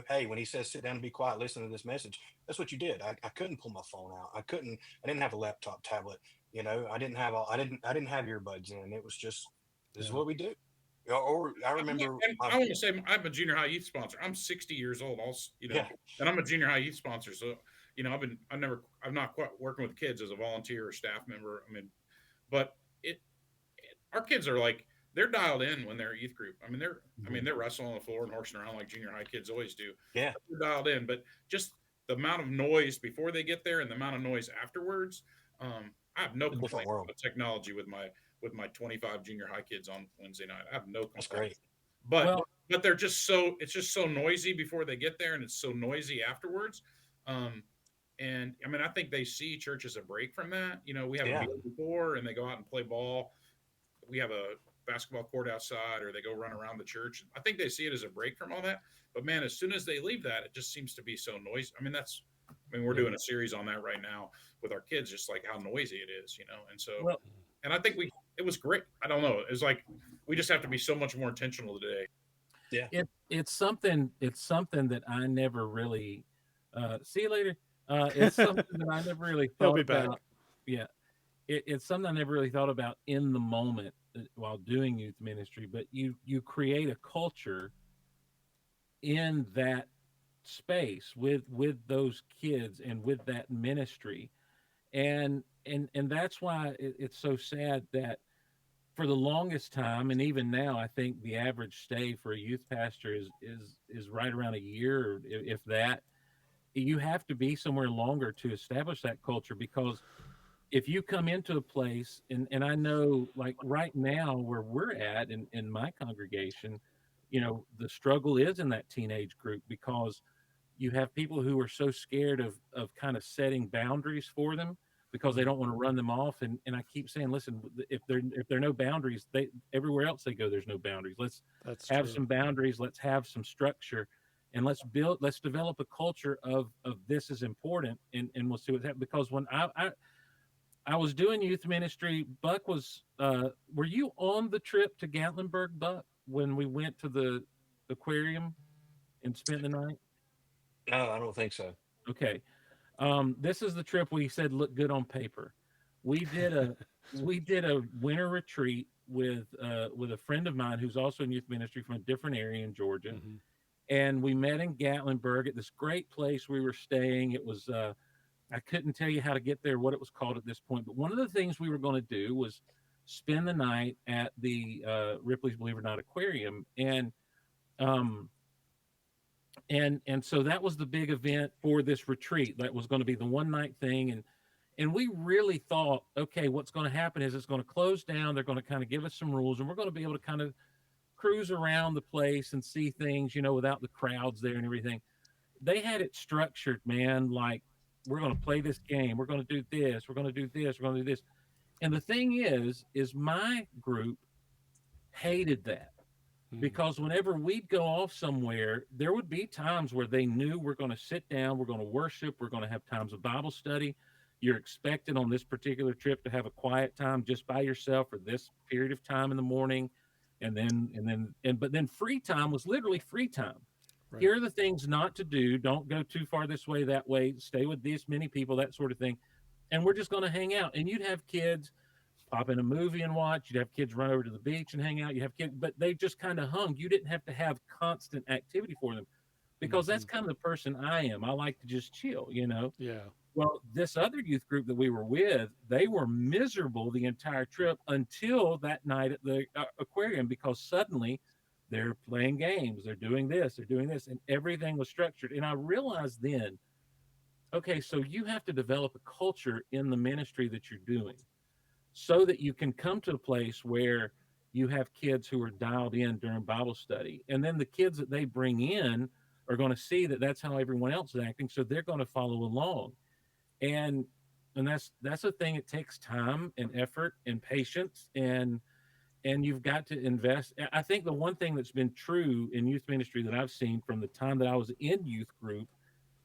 Hey, when he says sit down and be quiet, listen to this message. That's what you did. I couldn't pull my phone out. I couldn't. I didn't have a laptop, tablet. I didn't have. I didn't have earbuds in. It was just this is Yeah. what we do. Or I remember and my I want to say I'm a junior high youth sponsor. I'm 60 years old, also, yeah. and I'm a junior high youth sponsor. So I'm not quite working with kids as a volunteer or staff member. I mean, but our kids are like they're dialed in when they're at youth group. Mhm. They're wrestling on the floor and horsing around like junior high kids always do. Yeah. They're dialed in, but just the amount of noise before they get there and the amount of noise afterwards, I have no A different complaints world. about technology with my 25 junior high kids on Wednesday night. I have no That's complaints. great. But Well, they're just so it's just so noisy before they get there and it's so noisy afterwards. Um, and I think they see church as a break from that. We have a Yeah. meal before and they go out and play ball. We have a basketball court outside or they go run around the church. I think they see it as a break from all that. But man, as soon as they leave that, it just seems to be so noisy. We're Yeah. doing a series on that right now with our kids, just like how noisy it is. And so, well, and I think it was great. I don't know. It's like, we just have to be so much more intentional today. Yeah. it's something that I never really. See you later. It's something that I never really He'll thought be back. about. Yeah, it's something I never really thought about in the moment while doing youth ministry. But you create a culture in that space with those kids and with that ministry, and that's why it's so sad that for the longest time, and even now, I think the average stay for a youth pastor is right around a year, or if that. You have to be somewhere longer to establish that culture because if you come into a place, and I know like right now where we're at in my congregation, the struggle is in that teenage group because you have people who are so scared of kind of setting boundaries for them because they Mm, don't want to run them off. And I keep saying, listen, if there are no boundaries, they everywhere else they go, there's no boundaries. Let's that's have true. some boundaries. Let's have some structure, and let's develop a culture of this is important, and we'll see what happens. Because when I was doing youth ministry, Buck was. Were you on the trip to Gatlinburg, Buck, when we went to the aquarium and spent the night? No, I don't think so. Okay. This is the trip we said looked good on paper. We did a we did a winter retreat with a friend of mine who's also in youth ministry from a different area in Georgia, Hmm. and we met in Gatlinburg at this great place we were staying. It was I couldn't tell you how to get there, what it was called at this point, but one of the things we were going to do was spend the night at the Ripley's Believe It or Not Aquarium, um, and so that was the big event for this retreat. That was going to be the one night thing, and we really thought, okay, what's going to happen is it's going to close down. They're going to kind of give us some rules, and we're going to be able to kind of cruise around the place and see things, without the crowds there and everything. They had it structured, man. Like we're going to play this game, we're going to do this, we're going to do this, we're going to do this. And the thing is my group hated that Mm, because whenever we'd go off somewhere, there would be times where they knew we're going to sit down, we're going to worship, we're going to have times of Bible study. You're expected on this particular trip to have a quiet time just by yourself for this period of time in the morning. But then free time was literally free time. right. Here are the things not to do. Don't go too far this way, that way. Stay with this many people, that sort of thing. And we're just going to hang out. And you'd have kids pop in a movie and watch. You'd have kids run over to the beach and hang out. You have kids, but they just kind of hung. You didn't have to have constant activity for them because Hmm. that's kind of the person I am. I like to just chill. Yeah. Well, this other youth group that we were with, they were miserable the entire trip until that night at the aquarium because suddenly they're playing games, they're doing this, and everything was structured. And I realized then, okay, so you have to develop a culture in the ministry that you're doing so that you can come to a place where you have kids who are dialed in during Bible study. And then the kids that they bring in are going to see that that's how everyone else is acting. So they're going to follow along. And that's a thing. It takes time and effort and patience and you've got to invest. I think the one thing that's been true in youth ministry that I've seen from the time that I was in youth group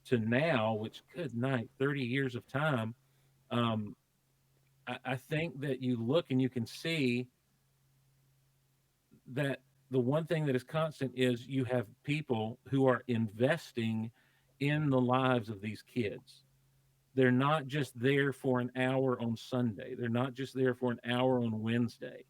to now, which good night, 30 years of time, um, I think that you look and you can see that the one thing that is constant is you have people who are investing in the lives of these kids. They're not just there for an hour on Sunday. They're not just there for an hour on Wednesday,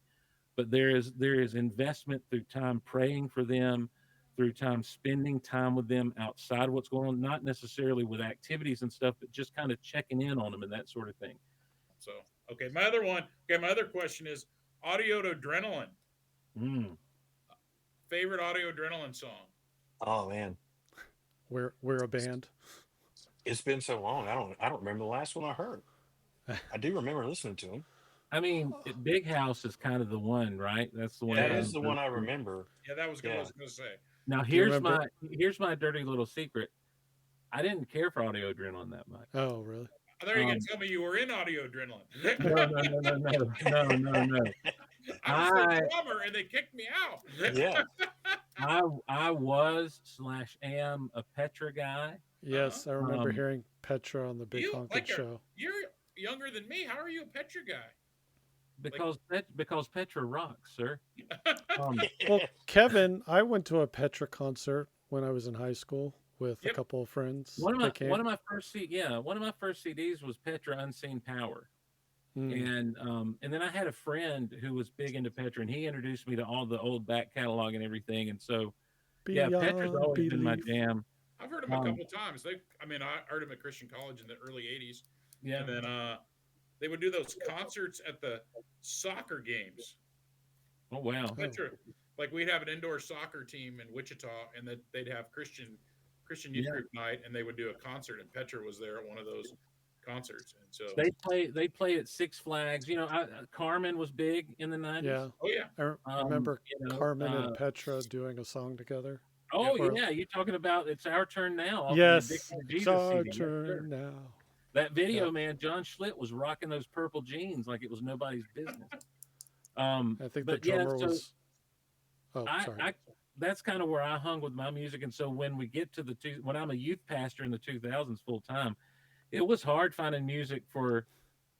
but there is investment through time praying for them, through time spending time with them outside of what's going on, not necessarily with activities and stuff, but just kind of checking in on them and that sort of thing. So, okay, my other one. Okay, my other question is audio to adrenaline. Mm. Favorite audio adrenaline song? Oh man, We're a band. it's been so long. I don't remember the last one I heard. I do remember listening to him. I mean, Big House is kind of the one, right? That's the one That Yeah, is everyone the goes one I to. remember. yeah, that was good. What I Yeah. was going to say. Now Do you here's remember? my dirty little secret. I didn't care for audio adrenaline that much. Oh, really? I thought you were going Um, to tell me you were in audio adrenaline. no, no, no, no, no, no, no, no. I was their I drummer and they kicked me out. Yeah. I was slash am a Petra guy. Uh-huh. Yes, I remember Um, hearing Petra on the Big You Honkin like show. you're younger than me. How are you a Petra guy? Like, because Petra rocks, sir. Um, Well, Kevin, I went to a Petra concert when I was in high school with a yep. couple of friends. one of They my came. one of my first one of my first CDs was Petra Unseen Power. Mm, And then I had a friend who was big into Petra, and he introduced me to all the old back catalog and everything. And so, yeah, Petra's beyond always been my belief. jam. I've heard them a Um, couple times. I heard them at Christian College in the early '80s, yeah, and then they would do those concerts at the soccer games. oh wow, Oh, Petra, like we'd have an indoor soccer team in Wichita, and they'd have Christian youth yeah, group night, and they would do a concert, and Petra was there at one of those concerts. And so, They play at Six Flags. You know, Carmen was big in the 90s. Yeah. oh yeah, I remember You know, Carmen and Petra doing a song together. oh Or- yeah, you're talking about It's Our Turn Now off the Yes, Addicted to it's Jesus our CD. Yes, sir. turn now. That video, Yeah. man, John Schlitt was rocking those purple jeans like it was nobody's business. I think the But yeah, drummer so was. Oh, sorry. I that's kind of where I hung with my music. And so when we get to when I'm a youth pastor in the 2000s full time, it was hard finding music for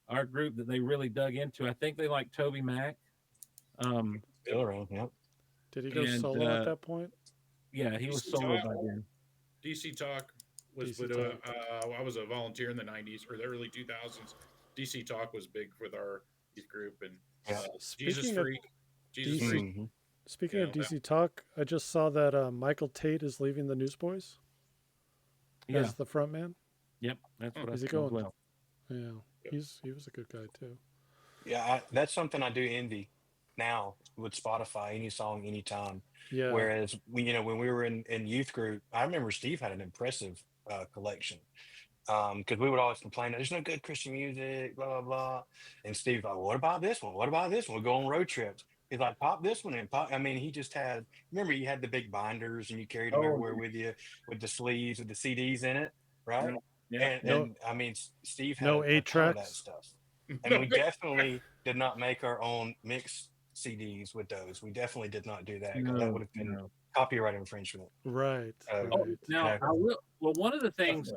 our group that they really dug into. I think they like Toby Mac. Still around, yep. Did he go and, solo at that point? Yeah, he was DC solo Talk. by then. DC Talk was DC with Talk. I was a volunteer in the 90s or the early 2000s. DC Talk was big with our youth group, and Yeah. Jesus Speaking of Freak. Jesus DC Freak. Mhm. Speaking You of know, DC Talk, I just saw that Michael Tate is leaving the Newsboys Yeah, as the front man. yep, that's what I Is he saw as going? well. Yeah, he was a good guy too. Yeah, that's something I do envy now with Spotify, any song, anytime. Yeah, Whereas when we were in youth group, I remember Steve had an impressive collection. Because we would always complain, there's no good Christian music, blah blah blah. And Steve's like, what about this one? What about this one? We go on road trips. He's like, pop this one in. Pop. I mean, he just had. Remember, you had the big binders and you carried them Oh, everywhere with you, with the sleeves with the CDs in it, right? yeah, And No- and I mean, Steve had no a ton of that 8-tracks? stuff. And we definitely did not make our own mix CDs with those. We definitely did not do that because that would have been copyright infringement. right. Oh, right. now Exactly. I will. Well, one of the things,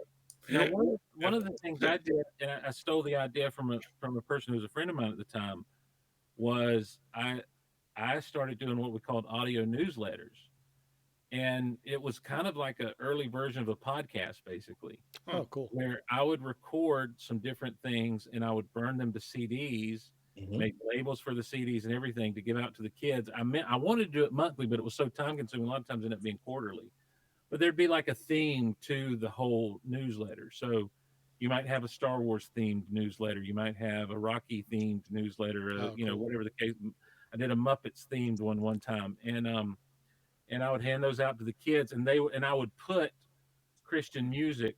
one of the things I did, and I stole the idea from a person who was a friend of mine at the time, was I started doing what we called audio newsletters, and it was kind of like an early version of a podcast, basically, Oh, cool. where I would record some different things and I would burn them to CDs, Mhm. make labels for the CDs and everything to give out to the kids. I wanted to do it monthly, but it was so time consuming. A lot of times it ended up being quarterly. But there'd be like a theme to the whole newsletter. So you might have a Star Wars themed newsletter. You might have a Rocky themed newsletter. Oh, You know, cool. whatever the case. I did a Muppets themed one time, and I would hand those out to the kids, and I would put Christian music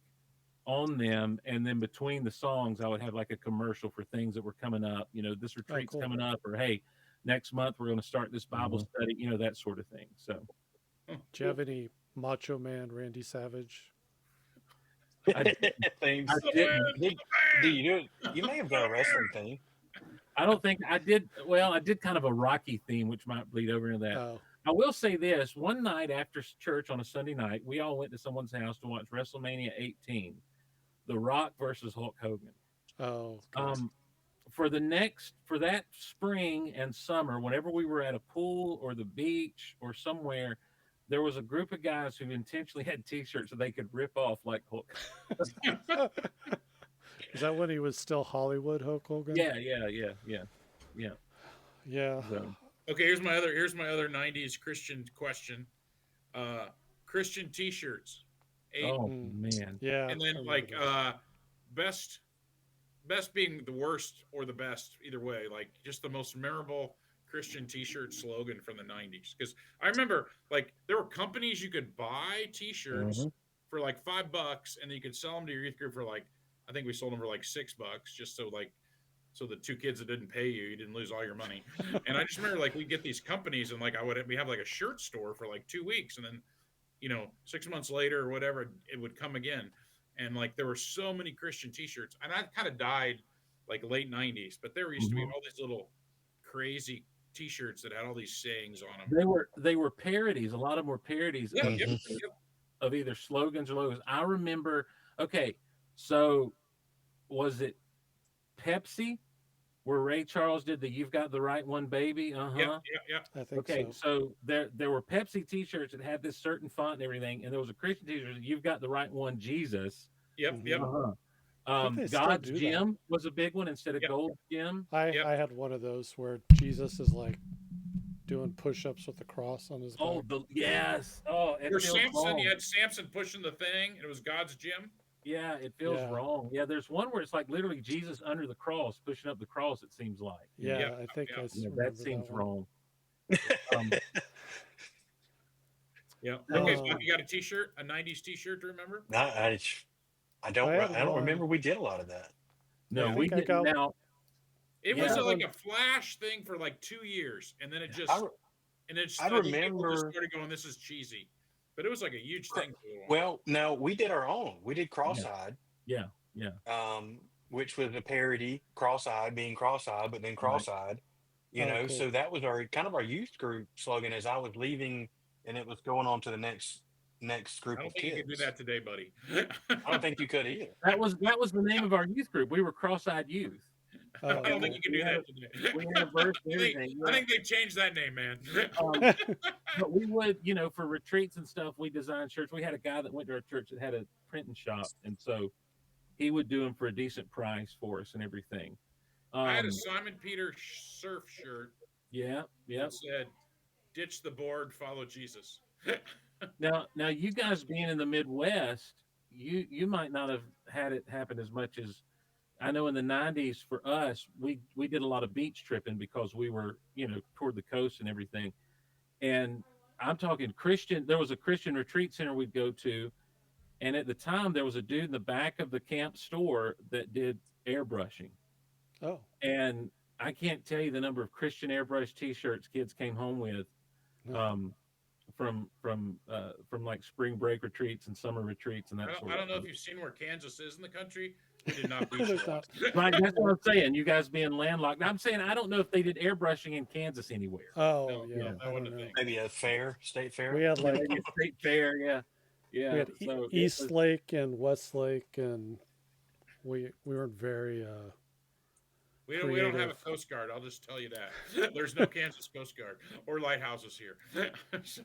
on them, and then between the songs, I would have like a commercial for things that were coming up. You know, this retreat's cool. coming up, or hey, next month we're going to start this Bible study. You know, that sort of thing. So Do you have any Macho Man Randy Savage? Things. I didn't. Do you do it? You may have done a wrestling thing. I don't think I did. Well, I did kind of a Rocky theme, which might bleed over into that. Oh, I will say this: one night after church on a Sunday night, we all went to someone's house to watch WrestleMania 18, The Rock versus Hulk Hogan. oh, good. For that spring and summer, whenever we were at a pool or the beach or somewhere, there was a group of guys who intentionally had T-shirts so they could rip off like Hulk. Is that when he was still Hollywood Hulk Hogan? Yeah. Yeah. So, Okay, here's my other 90s Christian question. Christian t-shirts. oh Mm. man, Yeah. And then I like remember best being the worst or the best, either way, like just the most memorable Christian t-shirt slogan from the 90s. Because I remember like there were companies you could buy t-shirts for like $5 and then you could sell them to your youth group for like, I think we sold them for like $6 just so the two kids that didn't pay you didn't lose all your money. And I just remember like we get these companies and like we have like a shirt store for like 2 weeks, and then 6 months later or whatever it would come again. And like there were so many Christian t-shirts, and I kind of died like late 90s, but there used to be all these little crazy t-shirts that had all these sayings on them. they were parodies. A lot of them were parodies Yeah, of, yep. of either slogans or logos. I remember. Okay, so was it Pepsi where Ray Charles did the "You've Got the Right One, Baby"? Yeah. I think Okay, so. so there were Pepsi T-shirts that had this certain font and everything, and there was a Christian T-shirt. "You've Got the Right One, Jesus." Yep. I think they still God's do that. Gym was a big one instead of Yep. Gold's Gym. I had one of those where Jesus is like doing push-ups with the cross on his back. Oh, yes. Oh, it Or feels Samson, wrong. you had Samson pushing the thing, and it was God's gym. Yeah, it feels Yeah. wrong. Yeah, there's one where it's like literally Jesus under the cross, pushing up the cross. It seems like. Yeah, Yep, I think yep. I Yeah, remember that seems one. wrong. Um, Yeah. Uh, Okay, so you got a 90s t-shirt to remember? I don't I had I don't one. remember we did a lot of that. I No, we think I didn't. got Now, It I was yeah, got like one. a flash thing for like 2 years, and then it I, just re- and it's I I think people just remember. started going, "This is cheesy," but it was like a huge cr- thing for a while. Well, no, we did our own. We did yeah, Cross-eyed, yeah, yeah. which was a parody, Cross-eyed being Cross-eyed, but then Right. Cross-eyed. Oh, So cool. that was our kind of our youth group slogan as I was leaving, and it was going on to the next I group don't of think you could do kids. that today, buddy. I don't think you could either. That was the name of our youth group. We were Cross-eyed Youth, Oh, I don't and think cool. you can we do had a that today. we had a verse and I think everything. I Yeah. think they changed that name, man. Um, but we would, for retreats and stuff, we designed shirts. We had a guy that went to our church that had a printing shop, and so he would do them for a decent price for us and everything. I had a Um, Simon Peter surf shirt yeah, yeah. that said, "Ditch the board, follow Jesus." Now, you guys being in the Midwest, you might not have had it happen as much as I know in the '90s. For us, we did a lot of beach tripping because we were, toward the coast and everything. And I'm talking Christian. There was a Christian retreat center we'd go to, and at the time there was a dude in the back of the camp store that did airbrushing. Oh, And I can't tell you the number of Christian airbrush T-shirts kids came home with, no. um, from like spring break retreats and summer retreats and I that don't, sort I of don't know if thing. you've seen where Kansas is in the country. We did not beach There's a lot. not. Right, that's what I'm saying. You guys being landlocked. I'm saying I don't know if they did airbrushing in Kansas anywhere. Oh, No, yeah. Yeah, that I wasn't don't a know. thing. Maybe a state We fair. had yeah, like maybe a state fair. Yeah, we yeah. had So it East was. Lake and West Lake, and we weren't very We don't have a creative. Coast Guard. I'll just tell you that. There's no Kansas Coast Guard or lighthouses here. So,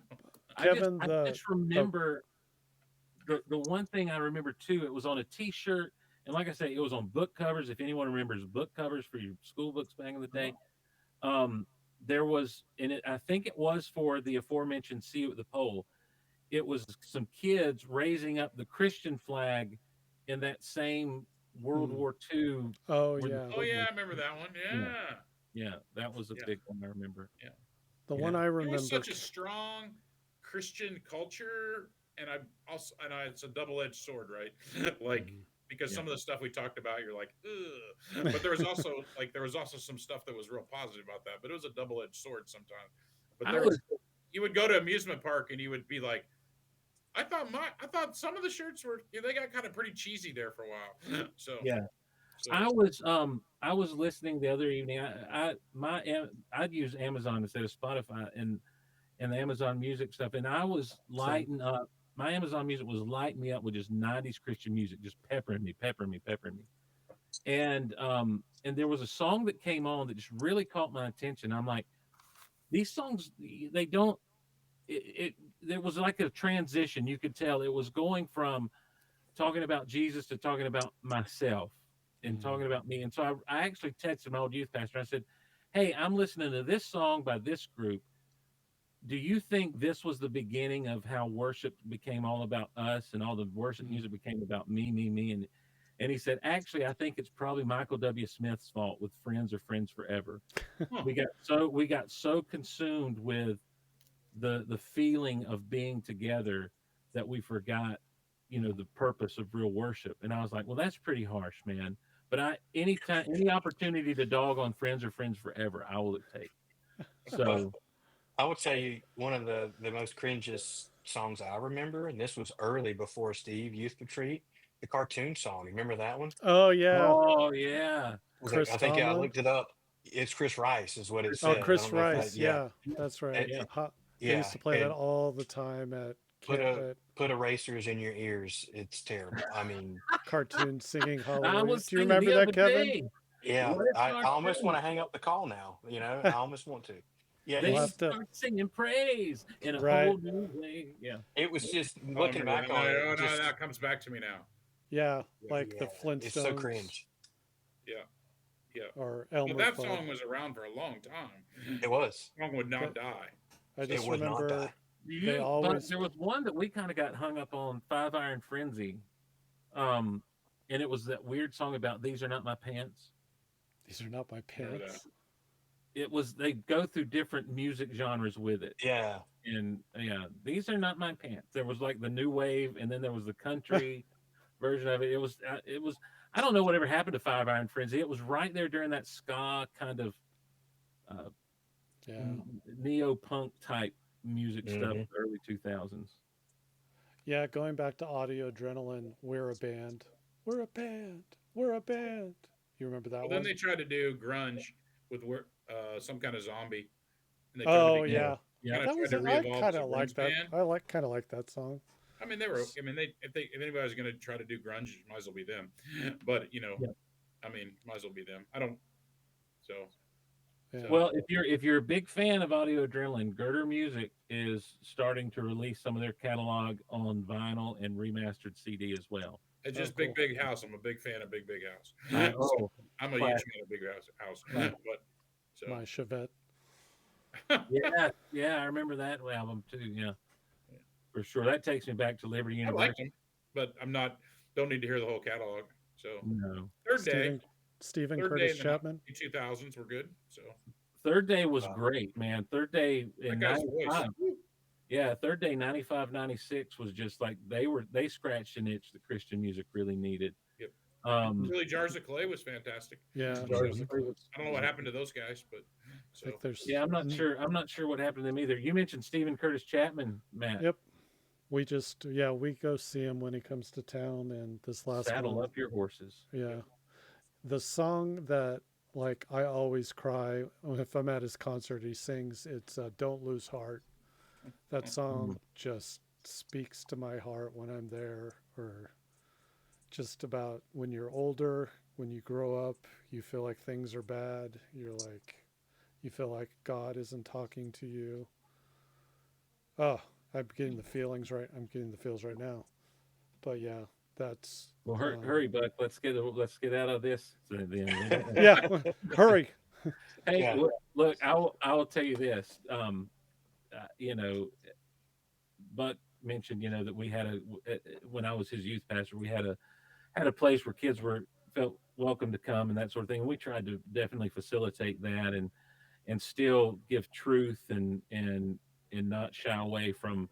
I just Kevin, I just the remember the one thing I remember too. It was on a T-shirt, and like I say, it was on book covers. If anyone remembers book covers for your school books back in the day, um, there was, and I think it was for the aforementioned "See You at the Pole." It was some kids raising up the Christian flag in that same World hmm. War II Oh where the yeah, oh soldiers. yeah, I remember that one. Yeah, Yeah, yeah, that was a yeah, big one. I remember. yeah. the Yeah, one I There was remember. such a strong Christian culture, and it's a double-edged sword, right? Like Mhm. because yeah. some of the stuff we talked about, you're like, ugh. But there was also some stuff that was real positive about that. But it was a double-edged sword sometimes. But I was. you would go to amusement park and you would be like, I thought some of the shirts they got kind of pretty cheesy there for a while. So Yeah, so I was listening the other evening. I'd use Amazon instead of Spotify and the Amazon Music stuff, and I was Same. lighting up. My Amazon Music was lighting me up with just '90s Christian music, just peppering me, peppering me, peppering me. And there was a song that came on that just really caught my attention. I'm like, these songs, they don't. It was like a transition. You could tell it was going from talking about Jesus to talking about myself and Mhm. talking about me. And so I actually texted my old youth pastor. I said, "Hey, I'm listening to this song by this group. Do you think this was the beginning of how worship became all about us and all the worship Mhm. music became about me, me, me?" And he said, "Actually, I think it's probably Michael W. Smith's fault with Friends or Friends Forever. huh. We got so consumed with the feeling of being together that we forgot, the purpose of real worship." And I was like, "Well, that's pretty harsh, man." But any opportunity to dog on Friends or Friends Forever, I will take. Well, So I would tell you one of the most cringiest songs I remember, and this was early before Steve Youth Retreat, the cartoon song. You remember that one? Oh yeah, oh yeah. Was it, Chris I think, yeah, I Tomlin. looked it up. It's Chris Rice, is what it Chris Oh, said. I Rice. don't Chris know if that, Rice. yeah, Yeah, that's right. it, Yeah. They used yeah, to play that and all the time at put camp, a at put erasers in your ears. It's terrible. I mean, cartoon singing I Hallelujah. was Do you singing remember the that, other Kevin? day. yeah, What if I our almost want friends to hang up the call now. I almost want to. Yeah, We'll they have it's to. start singing praise in a Right. whole new way? Yeah. it was just Oh, I looking remember back that. on it, Oh no, just that comes back to me now. Yeah, Yeah, like the yeah, it's so Flintstones cringe. yeah, yeah. or But Elmer that Fudd. song was around for a long time. It was. Song would not But die. I So It just would not remember die. they But always. there was one that we kind of got hung up on, Five Iron Frenzy. Um, and it was that weird song about "These Are Not My Pants." These are not my remember that. pants. It was they go through different music genres with it, Yeah, and yeah, "These Are Not My Pants." There was like the new wave, and then there was the country version of it. It was. I don't know whatever happened to Five Iron Frenzy. It was right there during that ska kind of uh, Yeah. neo punk type music stuff, Hmm. early 2000s. Yeah, going back to Audio Adrenaline, we're a band. We're a band. We're a band. You remember that Well, then one? they tried to do grunge with some kind of zombie, and they tried to Oh be Yeah, yeah. yeah. kind of That tried was to I re-evolve kind as a of like grunge that. band. I like kind of like that song. I mean, they were. I mean, if anybody's going to try to do grunge, it might as well be them. But Yeah. I mean, might as well be them. I don't. So Yeah. so Well, if you're a big fan of Audio Adrenaline, Girder Music is starting to release some of their catalog on vinyl and remastered CD as well. it's Oh just cool. Big House. I'm a big fan of Big House. So Oh, I'm a huge classic, fan of Big House. classic. But so My Chevette. Yeah, yeah, I remember that album too. Yeah, yeah. for sure. That takes me back to Liberty I liked University. them, but I'm not. Don't need to hear the whole catalog. So No, third day, Stephen Stephen third day Curtis in the Chapman. 2000s were good. So Third Day was Wow. great, man. Third Day that in guy's voice. 95. Yeah, Third Day 95, 96 was just like they scratched an itch that Christian music really needed. Yep. Um, Really, Jars of Clay was fantastic. Yeah, So Jars Jars of of Clay Clay. was, I don't know what happened to those guys, but I so think there's yeah, I'm not sure what happened to them either. You mentioned Stephen Curtis Chapman, Matt. Yep. We just we go see him when he comes to town, and this last Saddle one, up your horses. yeah. yep. The song that like I always cry if I'm at his concert, he sings. It's "Don't Lose Heart." That Mm. song just speaks to my heart when I'm there, or just about when you're older, when you grow up, you feel like things are bad. You feel like God isn't talking to you. Oh, I'm getting the feelings right. I'm getting the feels right now. But yeah, that's Well, um, hurry, Buck. Let's get out of this. So then we don't. yeah. Hurry. Hey, Yeah. look. I will tell you this. Buck mentioned, that we had when I was his youth pastor, we had a place where kids felt welcome to come and that sort of thing. And we tried to definitely facilitate that and still give truth and not shy away from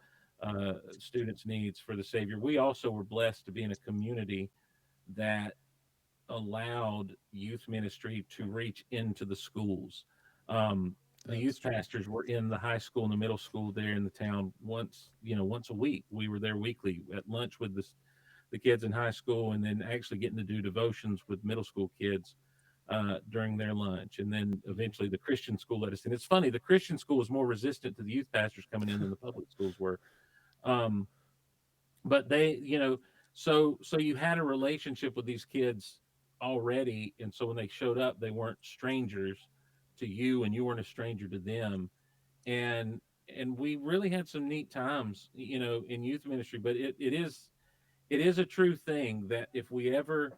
students' needs for the Savior. We also were blessed to be in a community that allowed youth ministry to reach into the schools. The That's youth true. pastors were in the high school and the middle school there in the town once a week. We were there weekly at lunch with the kids in high school, and then actually getting to do devotions with middle school kids during their lunch. And then eventually the Christian school let us in. It's funny, the Christian school was more resistant to the youth pastors coming in than the public schools were. Um, but so you had a relationship with these kids already, and so when they showed up, they weren't strangers to you, and you weren't a stranger to them. And we really had some neat times, in youth ministry. But it is a true thing that if we ever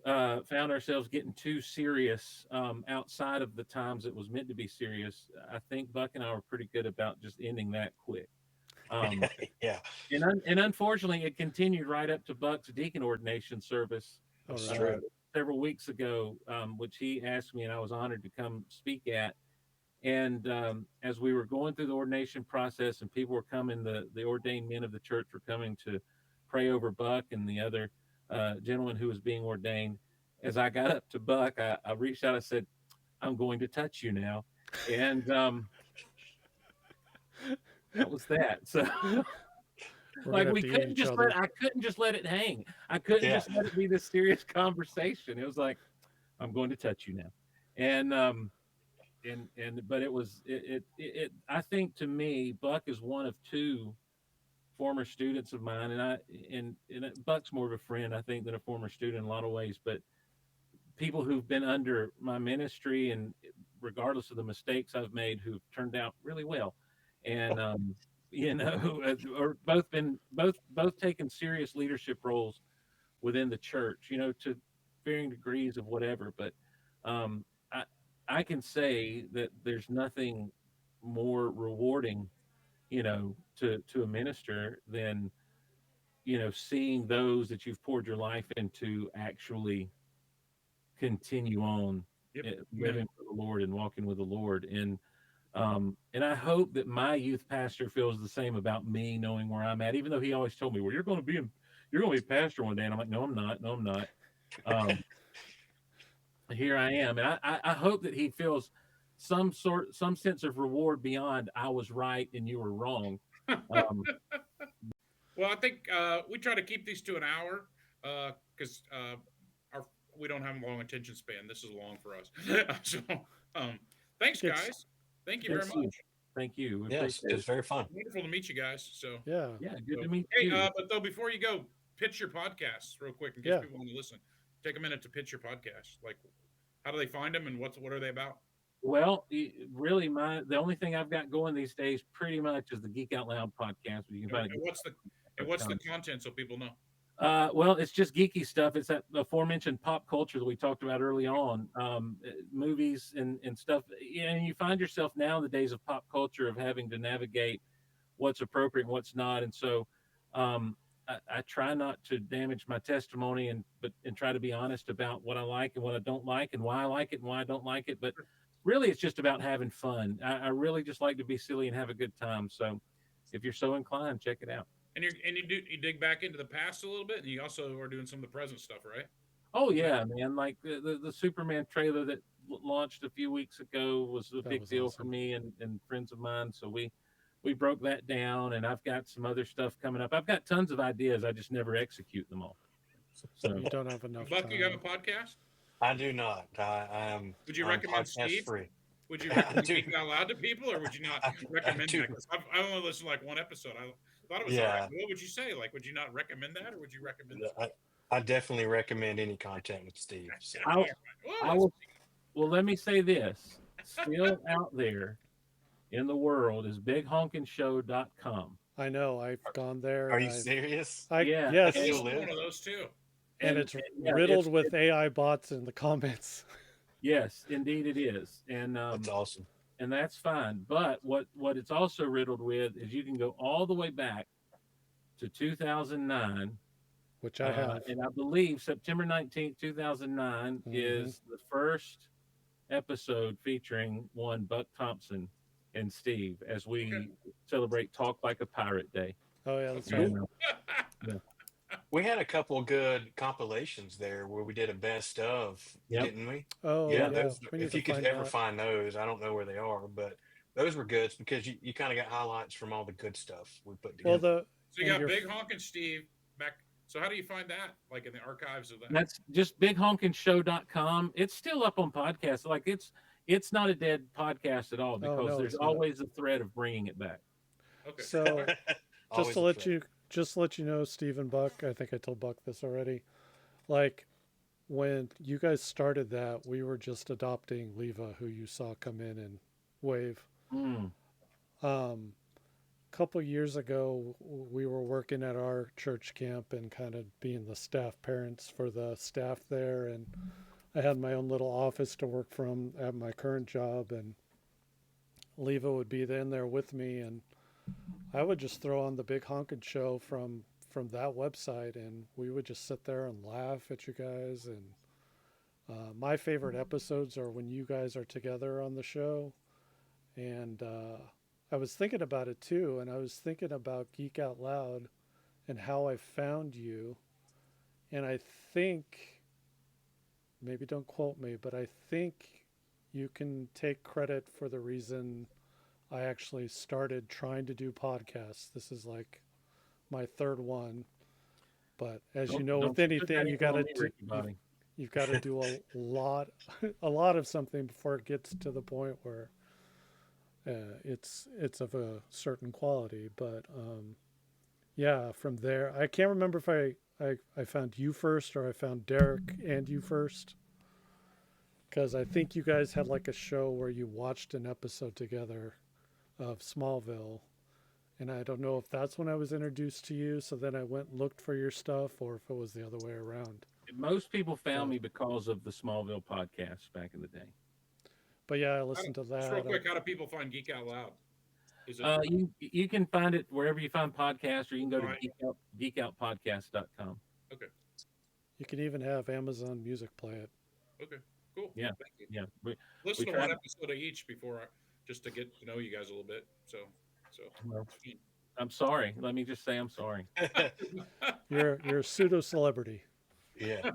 found ourselves getting too serious outside of the times it was meant to be serious, I think Buck and I were pretty good about just ending that quick. Um, Yeah. and unfortunately, it continued right up to Buck's deacon ordination service All That's right. uh, true. several weeks ago, which he asked me, and I was honored to come speak at. And as we were going through the ordination process, and people were coming, the ordained men of the church were coming to pray over Buck and the other gentleman who was being ordained. As I got up to Buck, I reached out. I said, "I'm going to touch you now," and that was that. So, We're gonna like, have to eat each other. I couldn't just let it hang. I couldn't Yeah. just let it be this serious conversation. It was like, I'm going to touch you now, and but I think, to me, Buck is one of two former students of mine, and Buck's more of a friend, I think, than a former student in a lot of ways. But people who've been under my ministry, and regardless of the mistakes I've made, who've turned out really well, and or both taken serious leadership roles within the church, to varying degrees of whatever. But um, I I can say that there's nothing more rewarding, to a minister than seeing those that you've poured your life into actually continue on Yep. living for the Lord and walking with the Lord. And I hope that my youth pastor feels the same about me, knowing where I'm at. Even though he always told me, "Well, you're going to be pastor one day," and I'm like, "No, I'm not. No, I'm not." Um, Here I am, and I hope that he feels some sense of reward beyond I was right and you were wrong. Um, Well, I think we try to keep these to an hour because our we don't have a long attention span. This is long for us. So, um, thanks, It's guys. Thank you very thank you, much. thank you. We Yes, appreciate it it. was very fun. Wonderful to meet you guys. So, yeah, Yeah, good so to meet hey, you. but though before you go, pitch your podcasts real quick in case yeah. people want to listen. Take a minute to pitch your podcast. Like, how do they find them, and what are they about? Well, really, the only thing I've got going these days, pretty much, is the Geek Out Loud podcast. You can And, find it. and what's the content so people know? Well, it's just geeky stuff. It's that aforementioned pop culture that we talked about early on, movies and stuff. And you find yourself now in the days of pop culture of having to navigate what's appropriate and what's not. And so, I try not to damage my testimony and try to be honest about what I like and what I don't like and why I like it and why I don't like it. But really, it's just about having fun. I really just like to be silly and have a good time. So, if you're so inclined, check it out. And you dig back into the past a little bit, and you also are doing some of the present stuff, right? Oh yeah, man! Like the Superman trailer that launched a few weeks ago was a That big was deal for awesome. me and friends of mine. So we broke that down, and I've got some other stuff coming up. I've got tons of ideas. I just never execute them all. So You don't have enough Buck, you have a time. podcast? I do not. I am. Would you I'm recommend podcast Steve? free. Would you I recommend do. Geek Out Loud to people, or would you not I recommend do. that? Because I only listened to like one episode. I thought it was all right. Yeah, What would you say? Like, would you not recommend that, or would you recommend this? I definitely recommend any content with Steve. So. I All right. Well, I will. Well, let me say this: still out there in the world is BigHonkinShow.com. I know. I've gone there. Are you serious? Yeah, Yes, I Still listened to live? one of those too. and it's yeah, riddled with AI bots in the comments. yes, indeed it is, That's awesome. and that's fine. But what it's also riddled with is you can go all the way back to 2009, Which I have. and I believe September 19th, 2009 is the first episode featuring one Buck Thompson and Steve as we celebrate Talk Like a Pirate Day. Oh yeah, that's Okay. right. And, We had a couple good compilations there where we did a best of, Yep. didn't we? Oh Yeah, yeah. those. We need If to you could find ever that. find those, I don't know where they are, but those were good because you kind of got highlights from all the good stuff we put Well, together. So you and got your- Big Honkin' Steve back. So how do you find that? Like in the archives of that? that's just BigHonkinShow.com. It's still up on podcasts. Like it's not a dead podcast at all because no, there's it's not. always a thread of bringing it back. Okay. So Always just to a let threat. you know, Steve and Buck, I think I told Buck this already. Like when you guys started that, we were just adopting Leva, who you saw come in and wave. Mm. Um, couple years ago, we were working at our church camp and kind of being the staff parents for the staff there, and I had my own little office to work from at my current job, and Leva would be in there with me, and I would just throw on the Big Honkin' Show from that website, and we would just sit there and laugh at you guys. And my favorite episodes are when you guys are together on the show. And I was thinking about it too, and I was thinking about Geek Out Loud and how I found you. And I think, maybe don't quote me, but I think you can take credit for the reason I actually started trying to do podcasts. This is like my third one. But as you know, with Don't you put anything, that you got to on me, do, Ricky Bobby. you've got to do a lot, a lot of something before it gets to the point where it's of a certain quality. But yeah, from there, I can't remember if I found you first or I found Derek and you first. Because I think you guys had like a show where you watched an episode together of Smallville. And I don't know if that's when I was introduced to you. So then I went and looked for your stuff, or if it was the other way around. Most people found me because of the Smallville podcast back in the day. But yeah, I listened to Just that. real quick, how do people find Geek Out Loud? Is it You can find it wherever you find podcasts, or you can go to Right. geekoutpodcast.com. You can even have Amazon Music play it. okay? Cool. Yeah. Thank you. Yeah, Listen we to one tried- episode of each before, just to get to know you guys a little bit. So. well, I'm sorry. Let me just say I'm sorry. You're a pseudo celebrity. Yeah.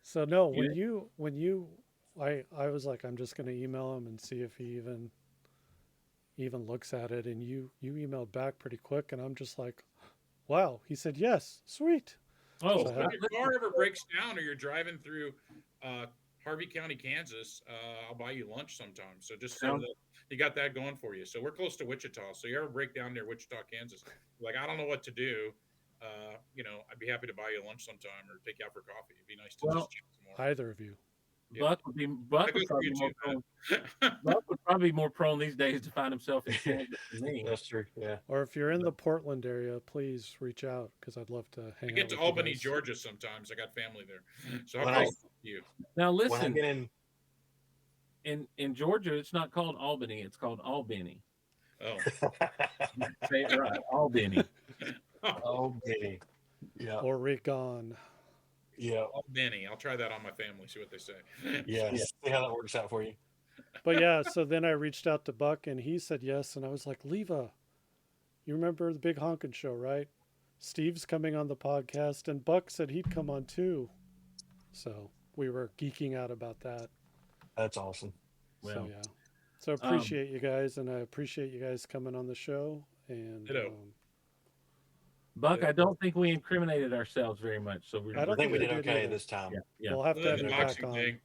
So no, I was like, I'm just going to email him and see if he even looks at it. And you emailed back pretty quick, and I'm just like, wow. He said yes, sweet. Oh, So If your car ever breaks down or you're driving through Harvey County, Kansas, I'll buy you lunch sometime. So just so that you got that going for you. So we're close to Wichita. So you ever break down near Wichita, Kansas, like, I don't know what to do. I'd be happy to buy you lunch sometime or take you out for coffee. It'd be nice to just chat some more. either of you. Buck would probably be more prone these days to find himself in Kansas than me. That's true. Yeah. Or if you're in the Portland area, please reach out because I'd love to hang out. I get to with you Albany, guys. Georgia sometimes. I got family there. So I'll When call I- you. Now When I listen, get in Georgia, it's not called Albany; it's called Albany. Oh. Say it right, Albany. oh, Benny. Yeah. Oregon. Yeah. Benny. I'll try that on my family, see what they say. Yeah. See how that works out for you. But yeah, so then I reached out to Buck and he said yes. And I was like, Leva, you remember the big Honkin show, right? Steve's coming on the podcast and Buck said he'd come on too. So we were geeking out about that. That's awesome. So Well, yeah. So appreciate you guys, and I appreciate you guys coming on the show. And Buck, I don't think we incriminated ourselves very much, so we're. I I don't think we think did we did okay either. this time. Yeah. we'll have to have The you back boxing on. thing.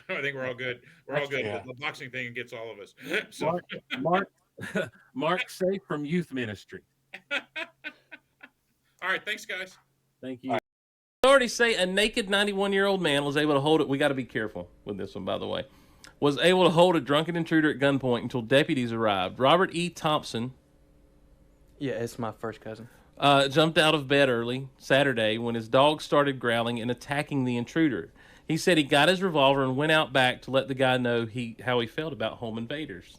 I think we're all good. We're all good. Yeah. The boxing thing gets all of us. So, Mark safe from youth ministry. all right. Thanks, guys. Thank you. Authorities say a naked 91-year-old man was able to hold it. We got to be careful with this one, by the way. Was able to hold a drunken intruder at gunpoint until deputies arrived. Robert E. Thompson. Yeah, it's my first cousin. Jumped out of bed early Saturday when his dog started growling and attacking the intruder. He said he got his revolver and went out back to let the guy know how he felt about home invaders.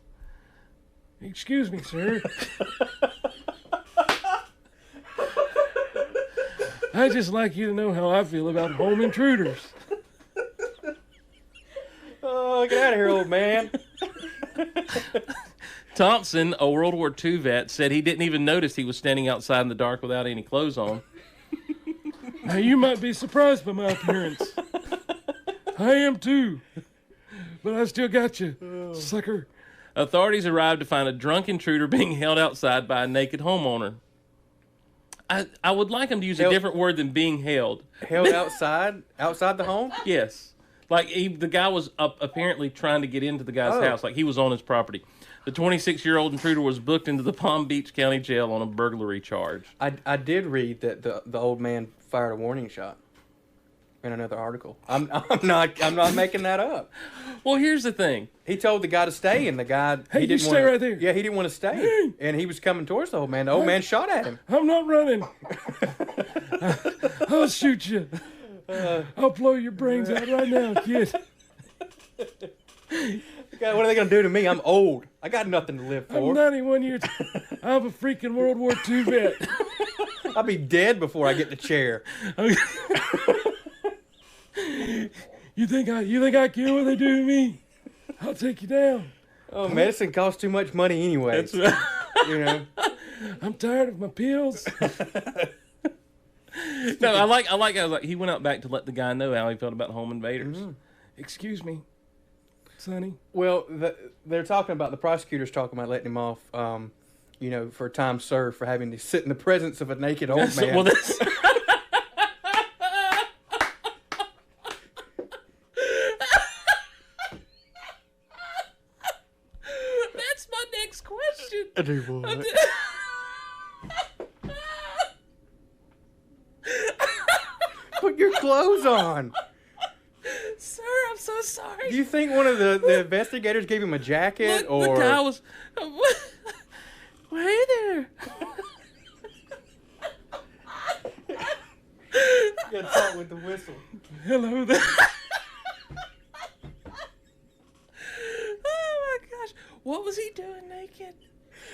Excuse me, sir. I'd just like you to know how I feel about home intruders. Oh, get out of here, old man. Thompson, a World War II vet, said he didn't even notice he was standing outside in the dark without any clothes on. Now, you might be surprised by my appearance. I am too. But I still got you, sucker. Authorities arrived to find a drunk intruder being held outside by a naked homeowner. I would like him to use a different word than being held. Held outside the home? Yes. Like, the guy was apparently trying to get into the guy's house. Like, he was on his property. The 26-year-old intruder was booked into the Palm Beach County Jail on a burglary charge. I did read that the old man fired a warning shot in another article. I'm not making that up. Well, here's the thing. He told the guy to stay, and the guy Hey, you stay right there. Yeah, he didn't want to stay, and he was coming towards the old man. The old man shot at him. I'm not running. I'll shoot you. I'll blow your brains out right now, kid. God, what are they gonna do to me? I'm old. I got nothing to live I'm for. 91 years. I'm a freaking World War II vet. I'll be dead before I get the chair. You think I care what they do to me? I'll take you down. Oh, medicine costs too much money anyway. That's right. You know. I'm tired of my pills. No, I like how he went out back to let the guy know how he felt about home invaders. Mm-hmm. Excuse me, Sonny. Well, they're talking about, the prosecutors talking about letting him off, for time served for having to sit in the presence of a naked old man. Well, that's... That's my next question. I do what? Put your clothes on. Sir, I'm so sorry. Do you think one of the investigators gave him a jacket, Look, or the guy was... Well, hey there. you gotta talk with the whistle? Hello there. Oh my gosh. What was he doing naked?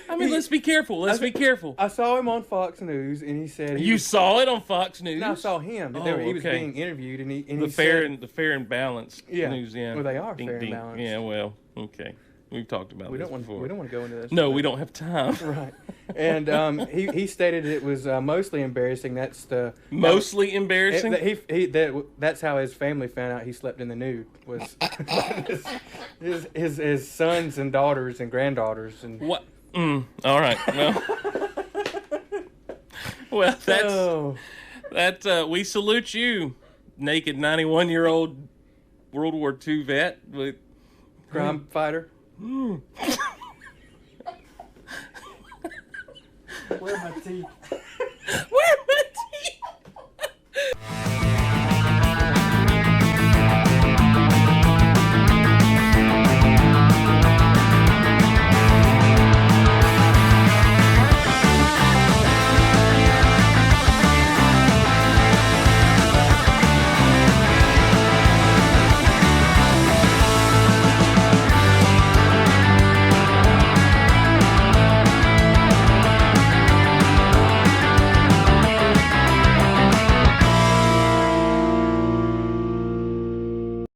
I mean, let's be careful. Let's be careful. I saw him on Fox News, and he said You saw it on Fox News? No, I saw him. Oh, He was okay. being interviewed, and he The fair and balanced Yeah. news. Yeah. Well, they are Ding, fair and ding. balanced. Yeah. Well. Okay. We've talked about We this don't want. before. We don't want to go into this. No, we don't have time. Right. And he stated it was mostly embarrassing. That's the Mostly embarrassing. that's how his family found out he slept in the nude was his sons and daughters and granddaughters and What? All right. Well, that's we salute you, naked 91-year-old World War II vet with crime fighter. Where are my teeth? Where